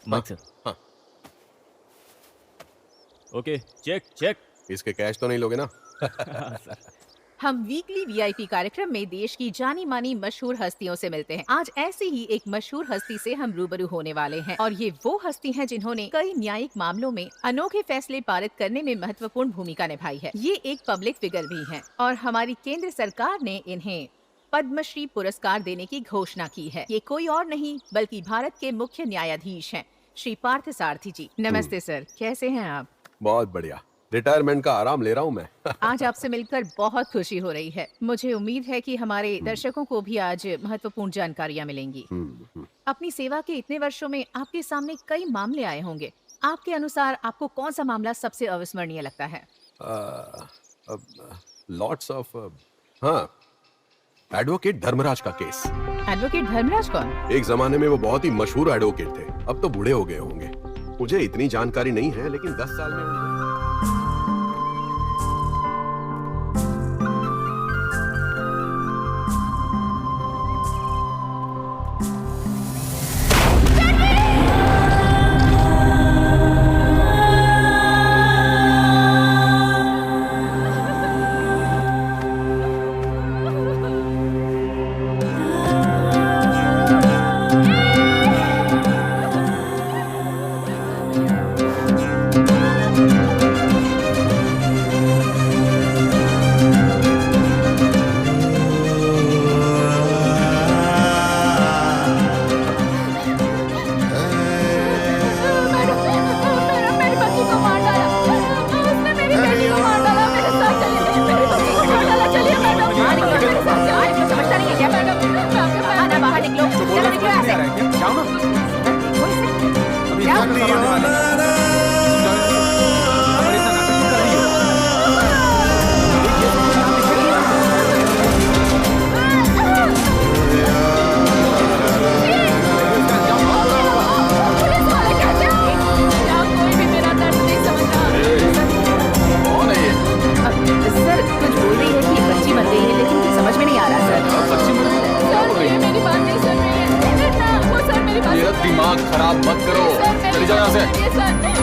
Mic sir. हाँ, okay, check check. इसके cash तो नहीं लोगे ना? सर। हम वीकली वीआईपी कार्यक्रम में देश की जानी मानी मशहूर हस्तियों से मिलते हैं। आज ऐसी ही एक मशहूर हस्ती से हम रूबरू होने वाले हैं और ये वो हस्ती हैं जिन्होंने कई न्यायिक मामलों में अनोखे फैसले पारित करने में महत्वपूर्ण भूमिका निभाई है। ये एक पब्लिक फिगर भी हैं और हमारी केंद्र सरकार ने इन्हें पद्मश्री पुरस्कार देने की घोषणा की है। ये कोई और नहीं बल्कि भारत के मुख्य न्यायाधीश हैं, श्री पार्थ सारथी जी। नमस्ते सर, कैसे हैं आप? बहुत बढ़िया। रिटायरमेंट का आराम ले रहा हूँ मैं। आज आपसे मिलकर बहुत खुशी हो रही है। मुझे उम्मीद है कि हमारे दर्शकों को भी आज महत्वपूर्ण जानकारियाँ मिलेंगी। अपनी सेवा के इतने वर्षों में आपके सामने कई मामले आए होंगे। आपके अनुसार आपको कौन सा मामला सबसे अविस्मरणीय लगता है? लॉट्स ऑफ हाँ, एडवोकेट धर्मराज का केस। एडवोकेट धर्मराज कौन? एक जमाने में वो बहुत ही मशहूर एडवोकेट थे। अब तो बूढ़े हो गए होंगे। मुझे इतनी जानकारी नहीं है, लेकिन 10 साल में दिमाग खराब मत करो। चली जाओ यहाँ से।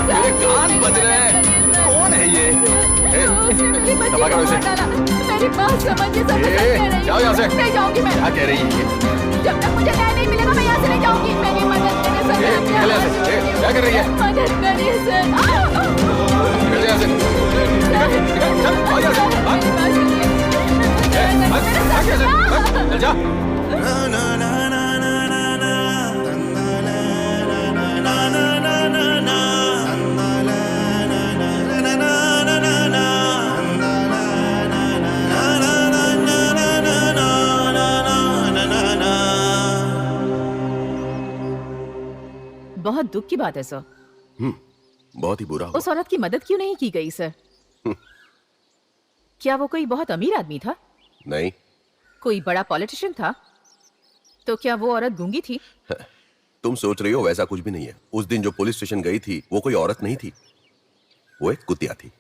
मेरे कान बज रहे हैं। कौन है ये? दबा करो इसे। मेरी बात समझिए सर, मैं सच कह रही हूँ। जाओ यहाँ से। नहीं जाऊंगी मैं। क्या कह रही है? जब तक मुझे न्याय नहीं मिलेगा मैं यहाँ से नहीं जाऊंगी। मेरी मदद करिए सर। निकल यहाँ से। क्या कर रही है? मदद करिए सर। निकल यहाँ से। निकल, चल, आ यहाँ से। भाग। भाग यहाँ से। चल जा। बहुत दुख की बात है सर। बहुत ही बुरा हुआ। उस औरत की मदद क्यों नहीं की गई सर? क्या वो कोई बहुत अमीर आदमी था? नहीं। कोई बड़ा पॉलिटिशियन था? तो क्या वो औरत गूंगी थी? तुम सोच रही हो वैसा कुछ भी नहीं है। उस दिन जो पुलिस स्टेशन गई थी वो कोई औरत नहीं थी, वो एक कुतिया थी।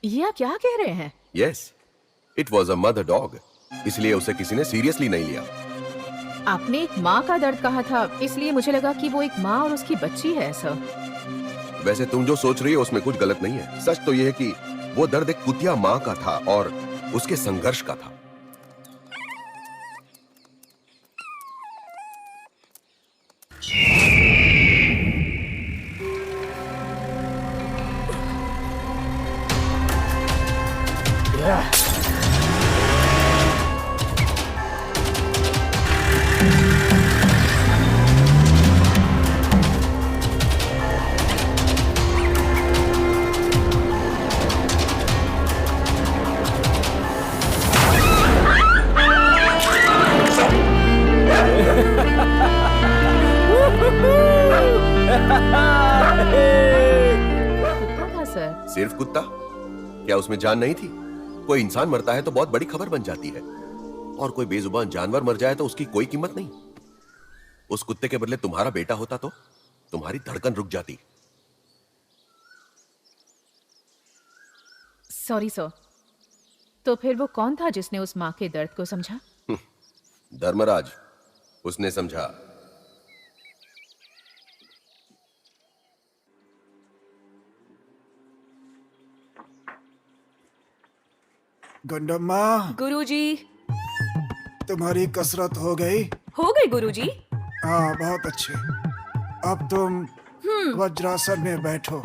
ये आप क्या कह रहे हैं? Yes, it was a mother dog. इसलिए उसे किसी ने सीरियसली नहीं लिया। आपने एक माँ का दर्द कहा था, इसलिए मुझे लगा कि वो एक माँ और उसकी बच्ची है सर। वैसे तुम जो सोच रही हो उसमें कुछ गलत नहीं है। सच तो यह है कि वो दर्द एक कुतिया माँ का था और उसके संघर्ष का था। कुत्ता था सर। सिर्फ कुत्ता? क्या उसमें जान नहीं थी? कोई इंसान मरता है तो बहुत बड़ी खबर बन जाती है, और कोई बेजुबान जानवर मर जाए तो उसकी कोई कीमत नहीं। उस कुत्ते के बदले तुम्हारा बेटा होता तो तुम्हारी धड़कन रुक जाती। Sorry sir. तो फिर वो कौन था जिसने उस माँ के दर्द को समझा? धर्मराज। उसने समझा। गुंडम्मा, गुरुजी। तुम्हारी कसरत हो गई? हो गई गुरुजी। हाँ, बहुत अच्छी। अब तुम वज्रासन में बैठो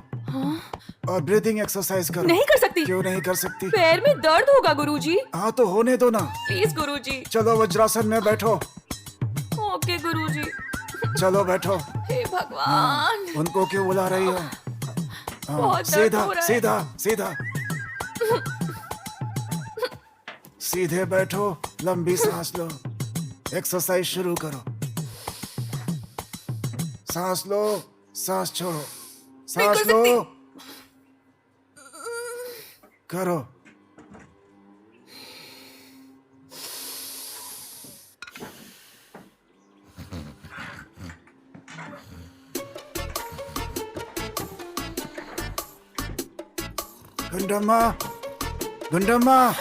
और ब्रीदिंग एक्सरसाइज करो। नहीं कर सकती। क्यों नहीं कर सकती? पैर में दर्द होगा गुरुजी। हाँ तो होने दो ना। प्लीज गुरुजी। चलो वज्रासन में बैठो। ओके गुरुजी। चलो बैठो। हे भगवान। उनको क्यों बुला रही हो? हाँ, बहुत दर्द सीधा हो रहा है। सीधा सीधा। सीधे बैठो, लंबी सांस लो, एक्सरसाइज शुरू करो। सांस लो, सांस छोड़ो, सांस कर लो, सकती। करो। गुंडम्मा, गुंडम्मा,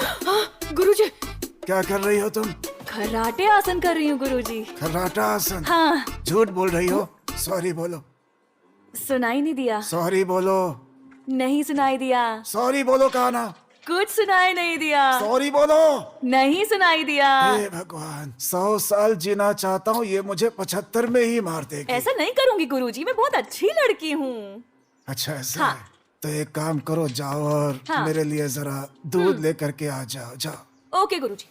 गुरुजी। क्या कर रही हो तुम? कराटे आसन कर रही हूँ गुरुजी। खर्राटा आसन। हाँ। झूठ बोल रही हो। सॉरी बोलो, सुनाई नहीं दिया। सॉरी बोलो, नहीं सुनाई दिया। सॉरी बोलो। कहा ना, कुछ सुनाई नहीं दिया। सॉरी बोलो। नहीं सुनाई दिया। हे भगवान, 100 साल जीना चाहता हूँ, ये मुझे 75 में ही मार देगी। ऐसा नहीं करूंगी गुरुजी, मैं बहुत अच्छी लड़की हूँ। अच्छा ऐसा हाँ। है? तो एक काम करो, जाओ और हाँ। मेरे लिए जरा दूध लेकर के आ जाओ। जाओ। ओके गुरुजी।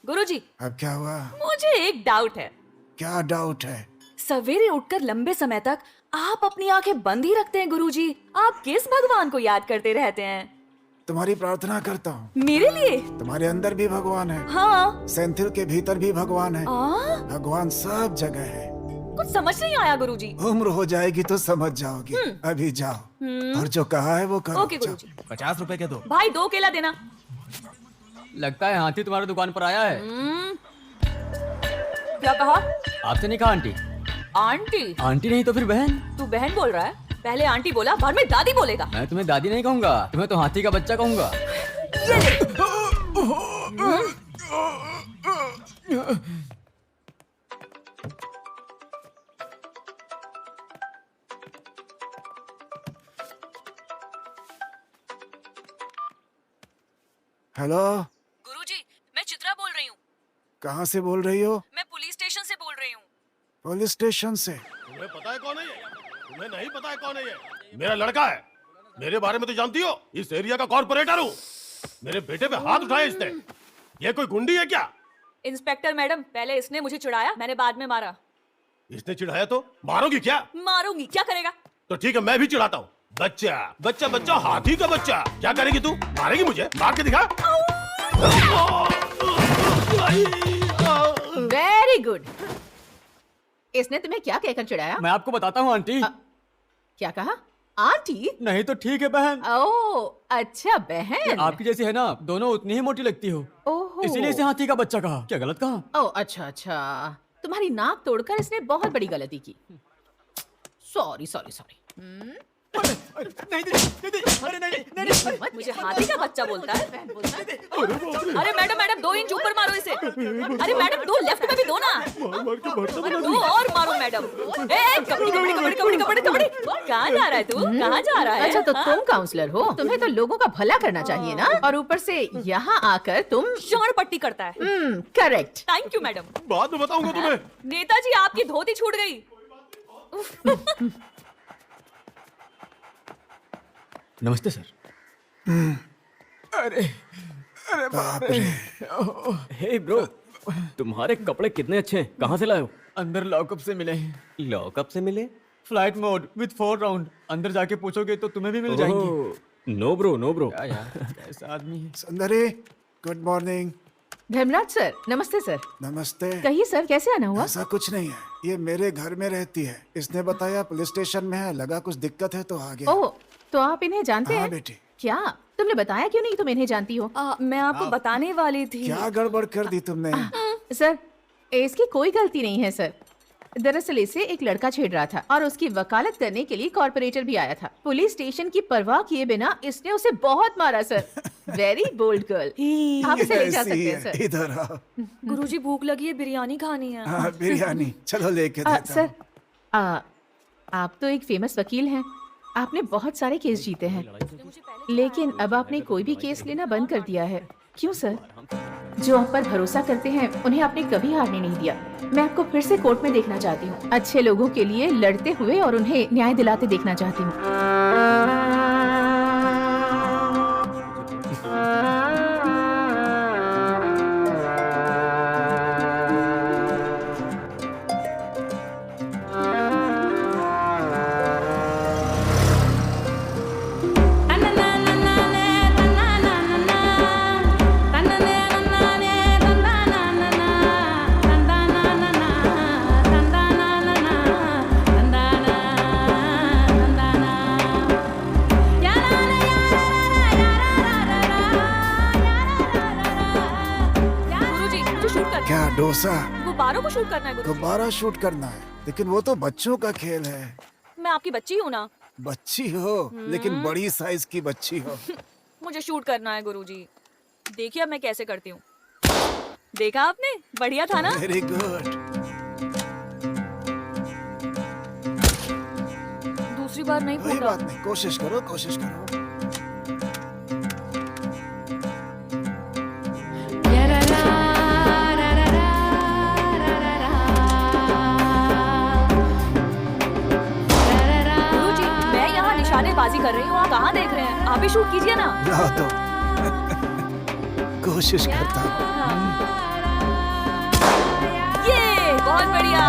गुरुजी, अब क्या हुआ? मुझे एक डाउट है। क्या डाउट है? सवेरे उठकर लंबे समय तक आप अपनी आंखें बंद ही रखते हैं गुरुजी। आप किस भगवान को याद करते रहते हैं? तुम्हारी प्रार्थना करता हूँ। मेरे लिए? तुम्हारे अंदर भी भगवान है, हाँ। सेंथिल के भीतर भी भगवान है। आ? भगवान सब जगह है। कुछ समझ नहीं आया गुरुजी। उम्र हो जाएगी तो समझ जाओगी। अभी जाओ और जो कहा है वो करो। ओके गुरुजी। 50 रुपए के दो। भाई 2 केला देना। लगता है हाथी तुम्हारी दुकान पर आया है। क्या कहा? आपसे नहीं कहा आंटी? आंटी? आंटी नहीं तो फिर बहन। तू बहन बोल रहा है? पहले आंटी बोला, बाद में दादी बोलेगा। मैं तुम्हें दादी नहीं कहूंगा, तुम्हें तो हाथी का बच्चा कहूंगा। ये ले। हेलो, गुरुजी, मैं चित्रा बोल रही हूँ। कहाँ से बोल रही हो? मैं पुलिस स्टेशन से बोल रही हूँ। पुलिस स्टेशन से? तुम्हें पता है कौन है ये? तुम्हें नहीं पता है कौन है ये? मेरा लड़का है। मेरे बारे में तो जानती हो, इस एरिया का कॉर्पोरेटर हूँ। मेरे बेटे पे हाथ उठाए इसने। ये कोई गुंडी है क्या? इंस्पेक्टर मैडम, पहले इसने मुझे चिढ़ाया, मैंने बाद में मारा। इसने चिढ़ाया तो मारोगी क्या? मारूंगी, क्या करेगा? तो ठीक है, मैं भी चिढ़ाता हूँ। बच्चा बच्चा बच्चा, हाथी का बच्चा। क्या करेगी तू? मारेगी मुझे? मार के दिखा। Very good. इसने तुम्हें क्या कहकर चिढ़ाया? मैं आपको बताता हूँ आंटी। क्या कहा? आंटी? नहीं तो ठीक है बहन। ओह, अच्छा बहन। आपकी जैसी है ना, दोनों उतनी ही मोटी लगती हो, ओहो। इसीलिए इसे हाथी का बच्चा कहा। क्या गलत कहा? ओह अच्छा अच्छा, तुम्हारी नाक तोड़कर इसने बहुत बड़ी गलती की। Sorry sorry sorry. मुझे हाथी का बच्चा बोलता है? अरे मैडम मैडम, 2 इंच ऊपर मारो इसे। अरे मैडम, 2 लेफ्ट में भी दो ना। अरे 2 और मारो मैडम। ए, कबड्डी कबड्डी कबड्डी कबड्डी कबड्डी कबड्डी। कहाँ जा रहा है तू? कहाँ जा रहा है? अच्छा तो हाँ? तुम काउंसलर हो, तुम्हें तो लोगों का भला करना चाहिए ना, और ऊपर से यहाँ आकर तुम शाण पट्टी करता है। करेक्ट। Thank you madam. बाद में बताऊंगा तुम्हें। नेताजी, आपकी धोती छूट गई। नमस्ते सर। अरे अरे बाप रे। हे ब्रो, तुम्हारे कपड़े कितने अच्छे हैं, कहाँ से लाए हो? अंदर लॉकअप से मिले हैं। लॉकअप से मिले? Flight mode with 4 round. अंदर जाके पूछोगे तो तुम्हें भी मिल जाएंगी। No bro no bro. क्या यार, ऐसा आदमी है। Sundari, good morning. Dharmaraj sir, नमस्ते सर। नमस्ते। कहिए सर, कैसे आना हुआ? ऐसा कुछ नहीं है, ये मेरे घर में रहती है। इसने बताया पुलिस स्टेशन में है, लगा कुछ दिक्कत है तो आ गया। ओह, तो आप इन्हें जानते हाँ हैं? बेटी। क्या तुमने बताया क्यों नहीं तुम इन्हें जानती हो? मैं आपको बताने वाली थी। क्या गड़बड़ कर दी तुमने? सर, इसकी कोई गलती नहीं है सर। दरअसल इसे एक लड़का छेड़ रहा था और उसकी वकालत करने के लिए कॉर्पोरेटर भी आया था। पुलिस स्टेशन की परवाह किए बिना इसने उसे बहुत मारा सर। Very bold girl. आप इसे ले जा ऐसी सकते हैं है, सर। इधर आओ। गुरुजी, भूख लगी है, बिरयानी खानी है। हाँ, बिरयानी चलो लेके देता सर, हूँ। आप तो एक फेमस वकील हैं। आपने बहुत सारे केस जीते हैं, लेकिन अब आपने कोई भी केस लेना बंद कर दिया है। क्यों सर? जो आप पर भरोसा करते हैं उन्हें आपने कभी हारने नहीं दिया। मैं आपको फिर से कोर्ट में देखना चाहती हूँ, अच्छे लोगों के लिए लड़ते हुए और उन्हें न्याय दिलाते देखना चाहती हूँ। गुरुजी मुझे शूट करना क्या डोसा? है, गुब्बारों को शूट करना है गुरुजी। दोबारा शूट करना है, लेकिन वो तो बच्चों का खेल है। मैं आपकी बच्ची हूँ ना, बच्ची हो लेकिन बड़ी साइज की बच्ची हो। मुझे शूट करना है गुरुजी। देखिए अब मैं कैसे करती हूँ। देखा आपने, बढ़िया था ना? Very good. दूसरी बार नहीं कोई फूटा। बात नहीं, कोशिश करो कोशिश करो। गुरुजी मैं यहाँ निशानेबाजी कर रही हूँ, आप कहाँ देख रहे हैं? आप भी शूट कीजिए ना। लाओ तो कोशिश करता हूँ। ये बहुत बढ़िया।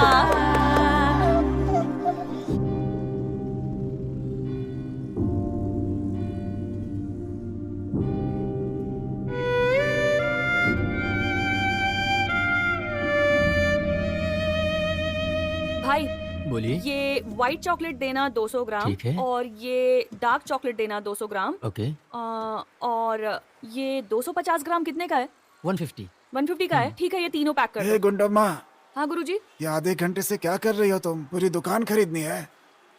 भाई बोलिए। ये व्हाइट चॉकलेट देना 200 ग्राम, ठीक है। और ये डार्क चॉकलेट देना 200 ग्राम, ओके। और ये 250 ग्राम कितने का है? 150। 150 का है, ठीक है ये तीनों पैक कर हे दो। गुंडम्मा, हाँ गुरुजी। ये आधे घंटे से क्या कर रही हो तुम? पूरी दुकान खरीदनी है?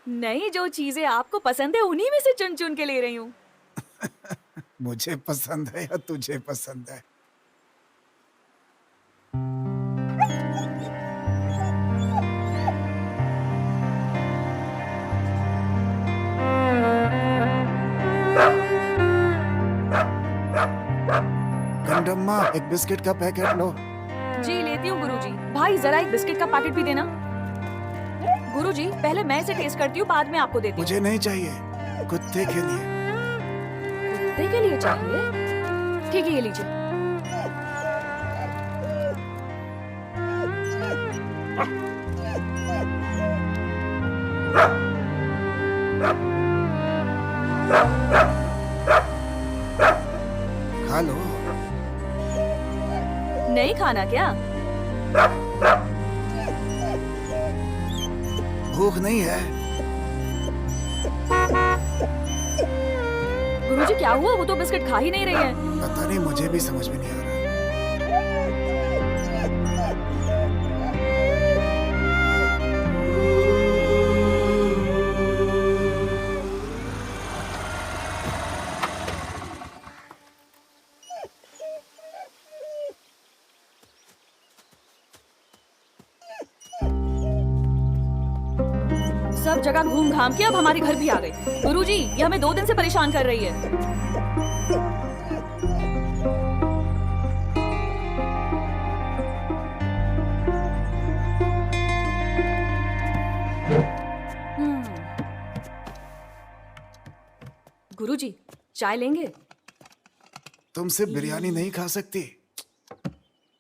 नहीं, जो चीजें आपको पसंद है उन्हीं में से चुन चुन के ले रही हूँ। मुझे पसंद है या तुझे पसंद है? गंडम्मा, एक बिस्किट का पैकेट लो। जी लेती हूँ गुरुजी। भाई जरा एक बिस्किट का पैकेट भी देना। गुरुजी पहले मैं इसे टेस्ट करती हूँ, बाद में आपको देती हूँ। मुझे नहीं चाहिए, कुत्ते के लिए। कुत्ते के लिए चाहिए? ठीक है ये लीजिए। खा लो। नहीं खाना क्या? भूख नहीं है? गुरुजी क्या हुआ? वो तो बिस्किट खा ही नहीं रही है। पता नहीं, मुझे भी समझ में नहीं आ रहा। सब जगह घूम घाम के अब हमारे घर भी आ गई। गुरुजी ये हमें 2 दिन से परेशान कर रही है। गुरुजी चाय लेंगे? तुम सिर्फ बिरयानी नहीं खा सकती।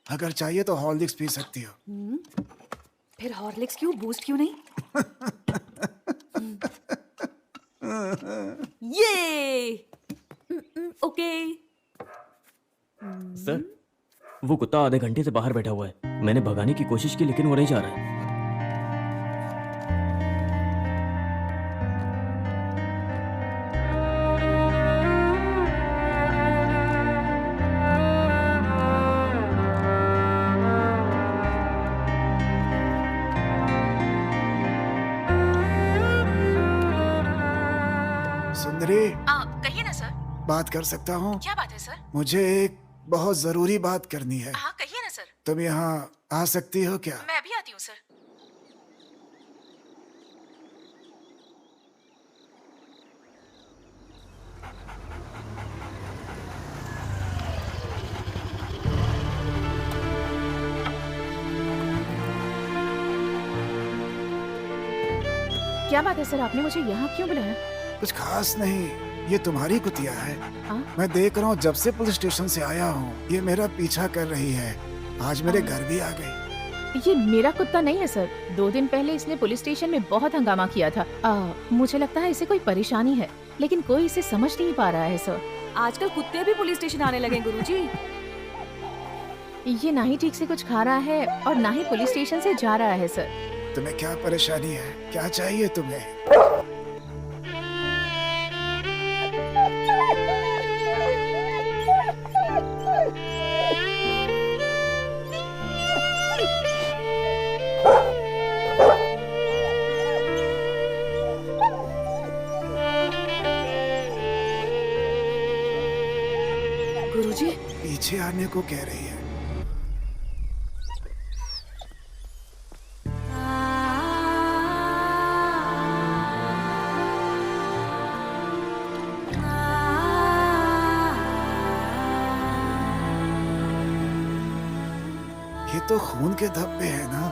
अगर चाहिए तो हॉर्लिक्स पी सकती हो। फिर हॉर्लिक्स क्यों, बूस्ट क्यों नहीं? ये ओके। सर, वो कुत्ता आधे घंटे से बाहर बैठा हुआ है। मैंने भगाने की कोशिश की लेकिन वो नहीं जा रहा है। सुंदरी, कहिए ना सर। बात कर सकता हूँ? क्या बात है सर? मुझे एक बहुत जरूरी बात करनी है। हाँ कहिए ना सर। तुम यहाँ आ सकती हो क्या? मैं अभी आती हूँ सर। क्या बात है सर, आपने मुझे यहाँ क्यों बुलाया? कुछ खास नहीं, ये तुम्हारी कुतिया है। हाँ? मैं देख रहा हूँ जब से पुलिस स्टेशन से आया हूँ ये मेरा पीछा कर रही है। आज मेरे घर भी आ गई। ये मेरा कुत्ता नहीं है सर। 2 दिन पहले इसने पुलिस स्टेशन में बहुत हंगामा किया था। मुझे लगता है इसे कोई परेशानी है, लेकिन कोई इसे समझ नहीं पा रहा है सर। आजकल कुत्ते भी पुलिस स्टेशन आने लगे गुरुजी। ये ना ही ठीक से कुछ खा रहा है और ना ही पुलिस स्टेशन से जा रहा है सर। तुम्हें क्या परेशानी है? क्या चाहिए तुम्हें? गुरुजी, पीछे आने को कह रही है। ये तो खून के धब्बे हैं ना?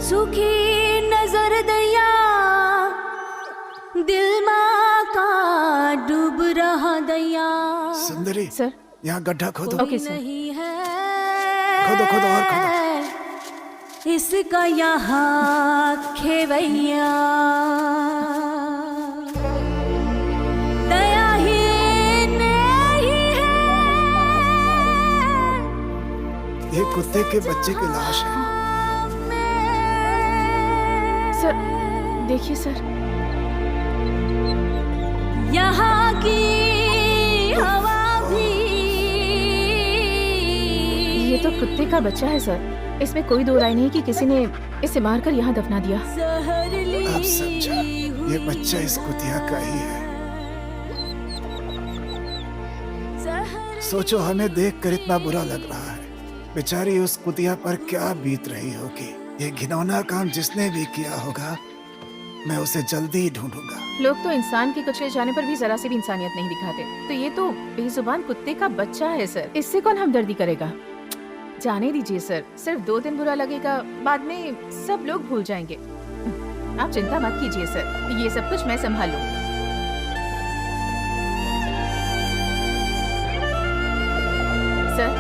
सुखी नजर दया दिल माँ का डूब रहा दया। सुंदरी, सर। यहाँ गड्ढा खोदो। Okay sir. नहीं है खोदो खोदो और खोदो। इसका यहाँ खेवैया। दया ही नहीं है। ये कुत्ते के बच्चे की लाश है। सर देखिए सर, यहाँ की हवा भी। ये तो कुत्ते का बच्चा है सर। इसमें कोई दो राय नहीं कि किसी ने इसे मारकर यहाँ दफना दिया। अब समझा, ये बच्चा इस कुतिया का ही है। सोचो, हमें देखकर इतना बुरा लग रहा है, बेचारी उस कुतिया पर क्या बीत रही होगी। ये घिनौना काम जिसने भी किया होगा, मैं उसे जल्दी ही ढूंढूंगा। लोग तो इंसान के कुचले जाने पर भी जरा सी भी इंसानियत नहीं दिखाते, तो ये तो बेजुबान कुत्ते का बच्चा है सर। इससे कौन हमदर्दी करेगा? जाने दीजिए सर, सिर्फ 2 दिन बुरा लगेगा, बाद में सब लोग भूल जाएंगे। आप चिंता मत कीजिए सर, ये सब कुछ मैं संभालूंगी। सर,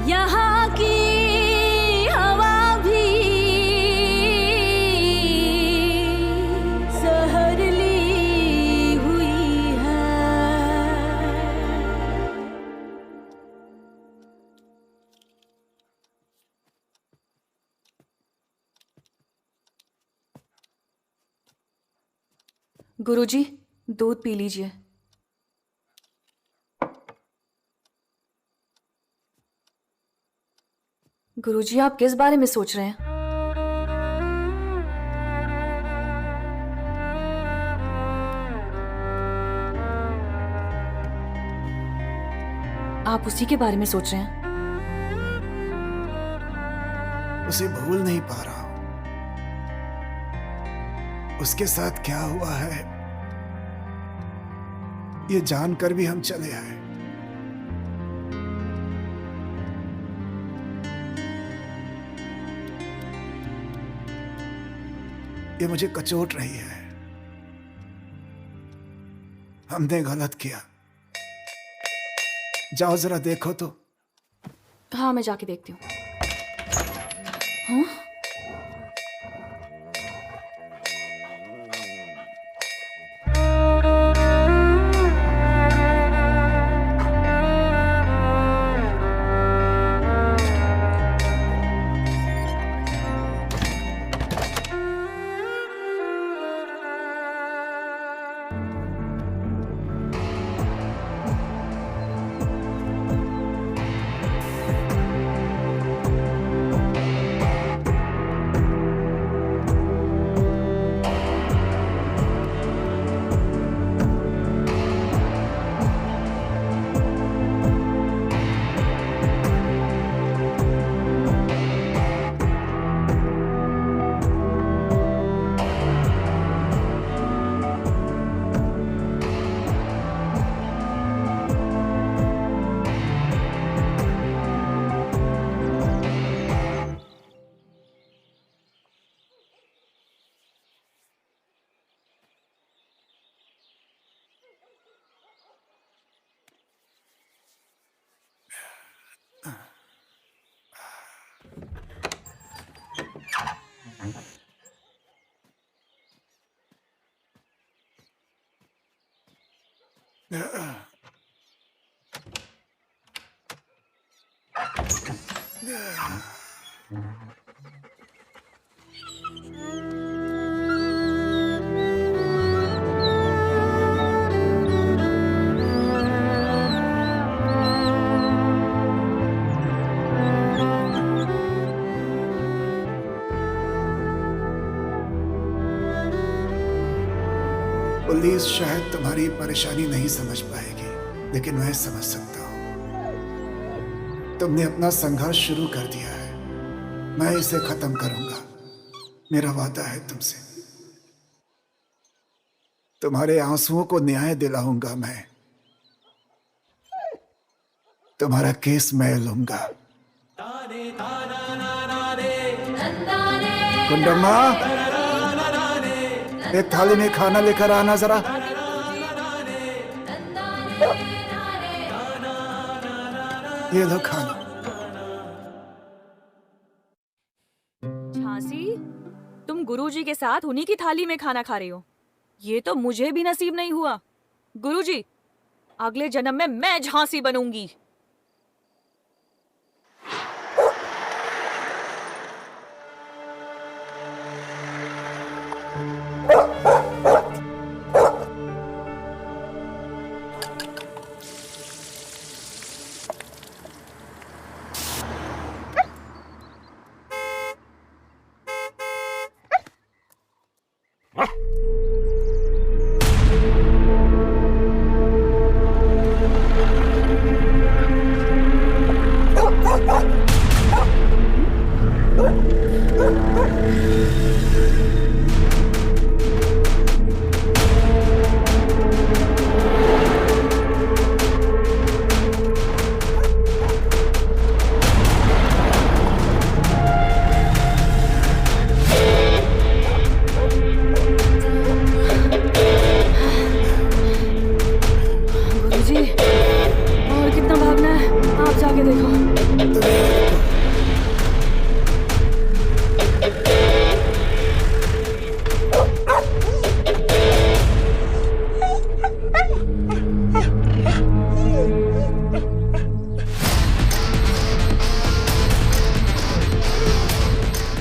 यहाँ की हवा भी सहरली हुई है। गुरुजी, दूध पी लीजिए। गुरुजी, आप किस बारे में सोच रहे हैं? आप उसी के बारे में सोच रहे हैं? उसे भूल नहीं पा रहा हूं। उसके साथ क्या हुआ है ये जानकर भी हम चले आए। ये मुझे कचोट रही है। हमने गलत किया। जाओ जरा देखो तो। हाँ, मैं जाके देखती हूँ। हाँ? पुलिस शायद तुम्हारी परेशानी नहीं समझ पाएगी, लेकिन मैं समझ सकता हूं। तुमने अपना संघर्ष शुरू कर दिया है, मैं इसे खत्म करूंगा। मेरा वादा है तुमसे। तुम्हारे आंसुओं को न्याय दिलाऊंगा मैं। तुम्हारा केस मैं लूंगा। कुंडम्मा, एक थाली में खाना लेकर आना जरा। ये लो खाना। झांसी, तुम गुरुजी के साथ उन्हीं की थाली में खाना खा रही हो। ये तो मुझे भी नसीब नहीं हुआ। गुरुजी, अगले जन्म में मैं झांसी बनूंगी।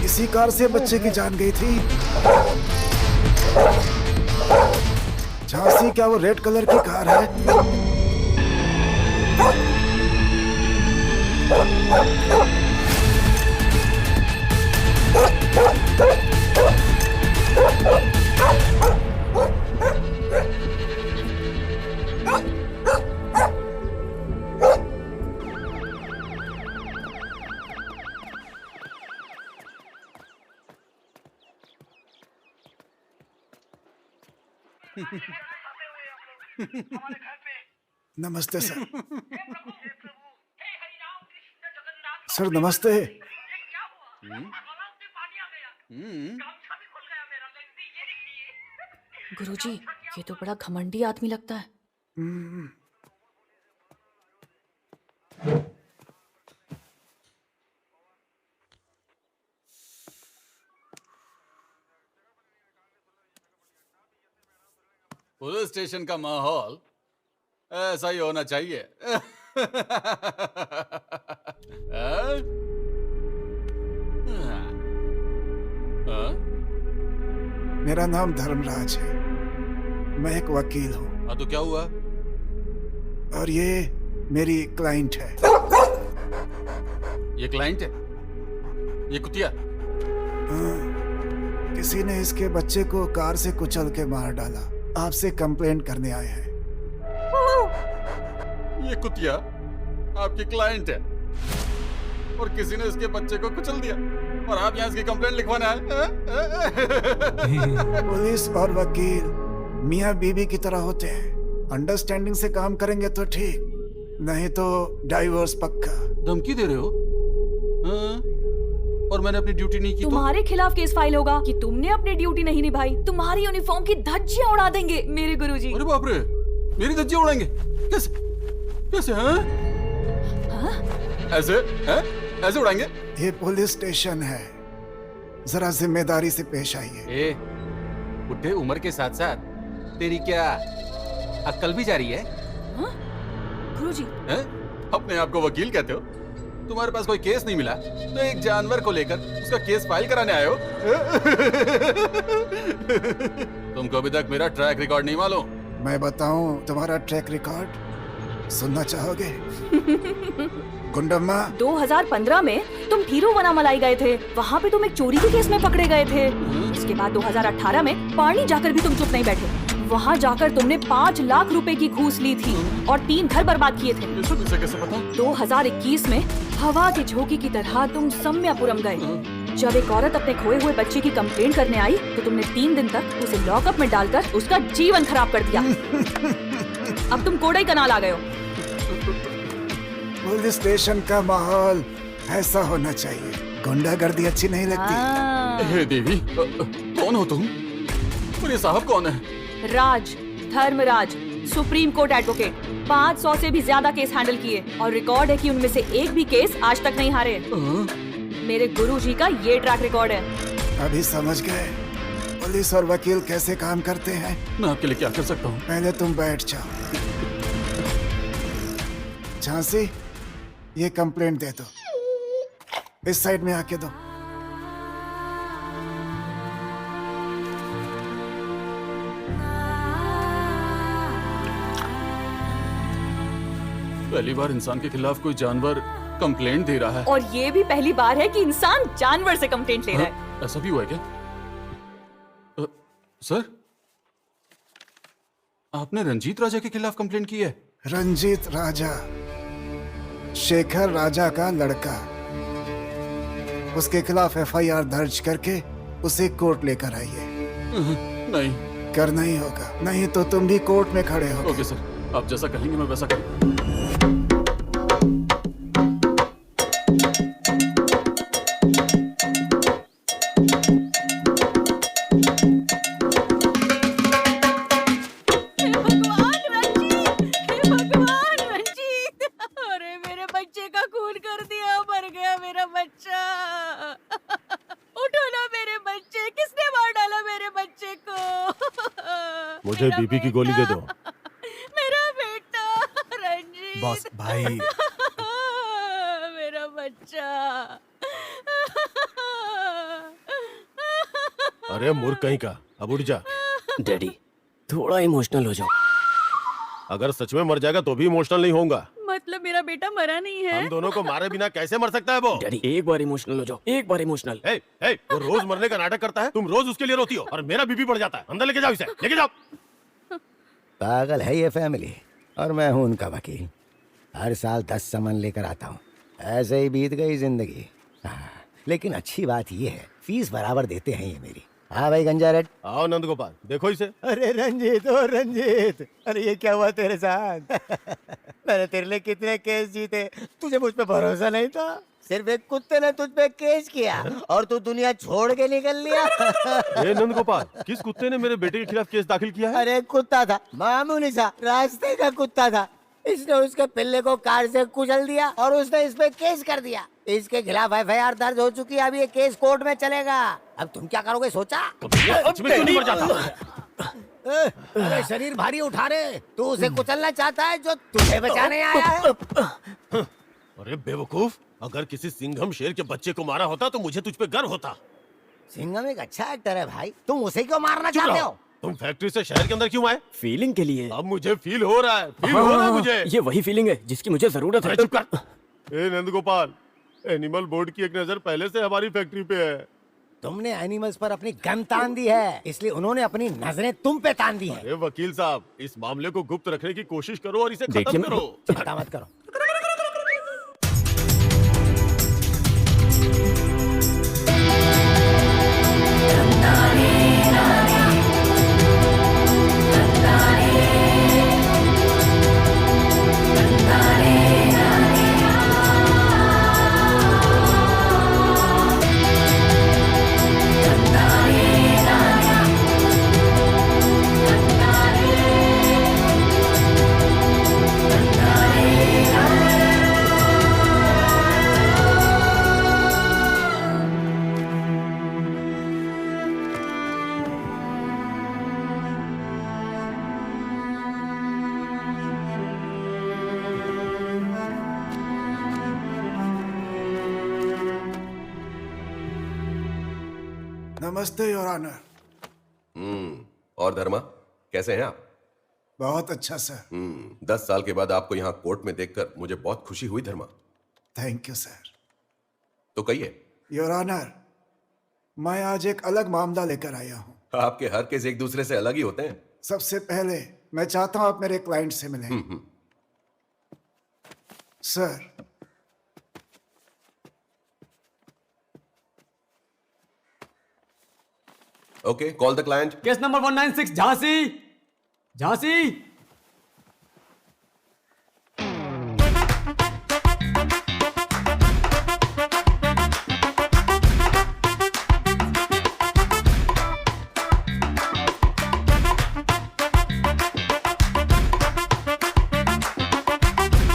इसी कार से बच्चे की जान गई थी। झांसी, क्या वो रेड कलर की कार है? नमस्ते सर। सर नमस्ते। गुरुजी, ये तो बड़ा घमंडी आदमी लगता है। पुलिस स्टेशन का माहौल ऐसा ही होना चाहिए। मेरा नाम धर्मराज है, मैं एक वकील हूँ। हाँ, तो क्या हुआ? और ये मेरी क्लाइंट है। ये क्लाइंट है? ये कुतिया? किसी ने इसके बच्चे को कार से कुचल के मार डाला। आपसे कंप्लेंट करने आए हैं। ये कुतिया आपकी क्लाइंट है और किसी ने इसके बच्चे को कुचल दिया और आप यहाँ इसकी कंप्लेंट लिखवाना है? पुलिस और वकील मियाँ बीवी की तरह होते हैं। अंडरस्टैंडिंग से काम करेंगे तो ठीक, नहीं तो डाइवोर्स पक्का। धमकी दे रहे हो? और मैंने अपनी ड्यूटी नहीं की तो? तुम्हारे खिलाफ केस फाइल होगा कि तुमने अपनी ड्यूटी नहीं निभाई। तुम्हारी यूनिफॉर्म की धज्जियां उड़ा देंगे मेरे गुरुजी। अरे बाप रे, मेरी धज्जियां उड़ाएंगे? कैसे? कैसे? ऐसे? ऐसे उड़ाएंगे? ये पुलिस स्टेशन है, जरा जिम्मेदारी से पेश आइए। बुढ़े उम्र के साथ साथ तेरी क्या अक्ल भी जा रही है? गुरुजी, हैं? अपने आप को वकील कहते हो? तुम्हारे पास कोई केस नहीं मिला तो एक जानवर को लेकर उसका केस फाइल कराने आए हो? तुमको अभी तक मेरा ट्रैक रिकॉर्ड नहीं मालूम? मैं बताऊं तुम्हारा ट्रैक रिकॉर्ड? सुनना चाहोगे? गुंडम्मा, 2015 में तुम थिरुवनामलाई गए थे। वहाँ पे तुम एक चोरी के केस में पकड़े गए थे। इसके बाद 2018 में पानी जाकर भी तुम चुप नहीं बैठे। वहाँ जाकर तुमने 5 लाख रुपए की घूस ली थी और 3 घर बर्बाद किए थे। ये सब इसे कैसे पता? 2021 में हवा के झोंके की तरह तुम सम्यापुरम गए। जब एक औरत अपने खोए हुए बच्चे की कंप्लेंट करने आई तो तुमने 3 दिन तक उसे लॉकअप में डालकर उसका जीवन खराब कर दिया। अब तुम कोडाई कनाल आ गए हो। पुलिस स्टेशन का माहौल ऐसा होना चाहिए। गुंडागर्दी अच्छी नहीं लगती। हे देवी, कौन हो तुम? और ये साहब कौन है? राज, धर्मराज, सुप्रीम कोर्ट एडवोकेट। 500 से भी ज्यादा केस हैंडल किए और रिकॉर्ड है कि उनमें से एक भी केस आज तक नहीं हारे। मेरे गुरुजी का ये ट्रैक रिकॉर्ड है। अभी समझ गए पुलिस और वकील कैसे काम करते हैं? मैं आपके लिए क्या कर सकता हूँ? पहले तुम बैठ जाओ। झांसी, ये कंप्लेंट दे दो। इस साइड में आके दो। पहली बार इंसान के खिलाफ कोई जानवर कंप्लेंट दे रहा है। और ये भी पहली बार है कि इंसान जानवर से कंप्लेंट ले रहा है। ऐसा भी हुआ है क्या? सर, आपने रंजीत राजा के खिलाफ कंप्लेंट की है? रंजीत राजा शेखर राजा का लड़का। उसके खिलाफ एफआईआर दर्ज करके उसे कोर्ट लेकर आइए। नहीं। करना ही होगा, नहीं तो तुम भी कोर्ट में खड़े हो। ओके सर, आप जैसा कहेंगे मैं वैसा करूँगा। मुझे बीपी की गोली दे दो। मेरा बेटा रंजीत। बॉस भाई। मेरा बच्चा। अरे मूर्ख कहीं का, अब उठ जा। डैडी, थोड़ा इमोशनल हो जाओ। अगर सच में मर जाएगा तो भी इमोशनल नहीं होऊंगा। मतलब मेरा बेटा मरा नहीं है? हम दोनों को मारे बिना कैसे मर सकता है वो? डैडी, एक बार इमोशनल हो जाओ, एक बार इमोशनल। वो रोज मरने का नाटक करता है, तुम रोज उसके लिए रोती हो और मेरा बीपी बढ़ जाता है। अंदर लेके जाओ इसे, लेके जाओ। पागल है ये फैमिली, और मैं हूँ उनका वकील। हर साल 10 समन लेकर आता हूँ। ऐसे ही बीत गई जिंदगी। लेकिन अच्छी बात ये है, फीस बराबर देते हैं ये मेरी। हाँ भाई गंजा रेड। आओ नंद गोपाल, देखो इसे। अरे रंजीत, ओ रंजीत, अरे ये क्या हुआ तेरे साथ? मैंने तेरे लिए कितने केस जीते, तुझे मुझ पे भरोसा नहीं था। सिर्फ एक कुत्ते ने तुझ पे केस किया और तू दुनिया छोड़ के निकल लिया। ये नंद गोपाल, किस कुत्ते ने मेरे बेटे के खिलाफ केस दाखिल किया है? अरे कुत्ता था, मामूली सा रास्ते का कुत्ता था। इसने उसके पिल्ले को कार से कुचल दिया और उसने इस पे केस कर दिया। इसके खिलाफ एफआईआर दर्ज हो चुकी है। अब ये केस कोर्ट में चलेगा। अब तुम क्या करोगे सोचा? सच में क्यों नहीं मर जाता? अरे शरीर भारी उठा रहे, तू उसे कुचलना चाहता है जो तुझे बचाने आया है। अरे बेवकूफ, अगर किसी सिंघम शेर के बच्चे को मारा होता तो मुझे तुझ पे गर्व होता। सिंघम एक अच्छा एक्टर है भाई, तुम उसे क्यों मारना चाहते हो? तुम फैक्ट्री से शहर के अंदर क्यों आए? फीलिंग के लिए। अब मुझे फील हो रहा है, फील हो रहा है मुझे। ये वही फीलिंग है जिसकी मुझे जरूरत है। चुप कर। ए नंद गोपाल, एनिमल बोर्ड की एक नजर पहले से हमारी फैक्ट्री पे है। तुमने एनिमल्स पर अपनी गन तान दी है, इसलिए उन्होंने अपनी नजरें तुम पे तान दी हैं। अरे वकील साहब, इस मामले को गुप्त रखने की कोशिश करो और इसे खत्म करो। चिंता मत करो। नमस्ते योर ऑनर। और धर्मा, कैसे हैं आप? बहुत अच्छा सर। 10 साल के बाद आपको यहाँ कोर्ट में देखकर मुझे बहुत खुशी हुई धर्मा। Thank you sir. तो कहिए। योर ऑनर, मैं आज एक अलग मामला लेकर आया हूँ। आपके हर केस एक दूसरे से अलग ही होते हैं। सबसे पहले मैं चाहता हूँ आप मेरे क्लाइंट से मिलें। Sir, okay, call the client. Case number 196 Jhansi. Jhansi.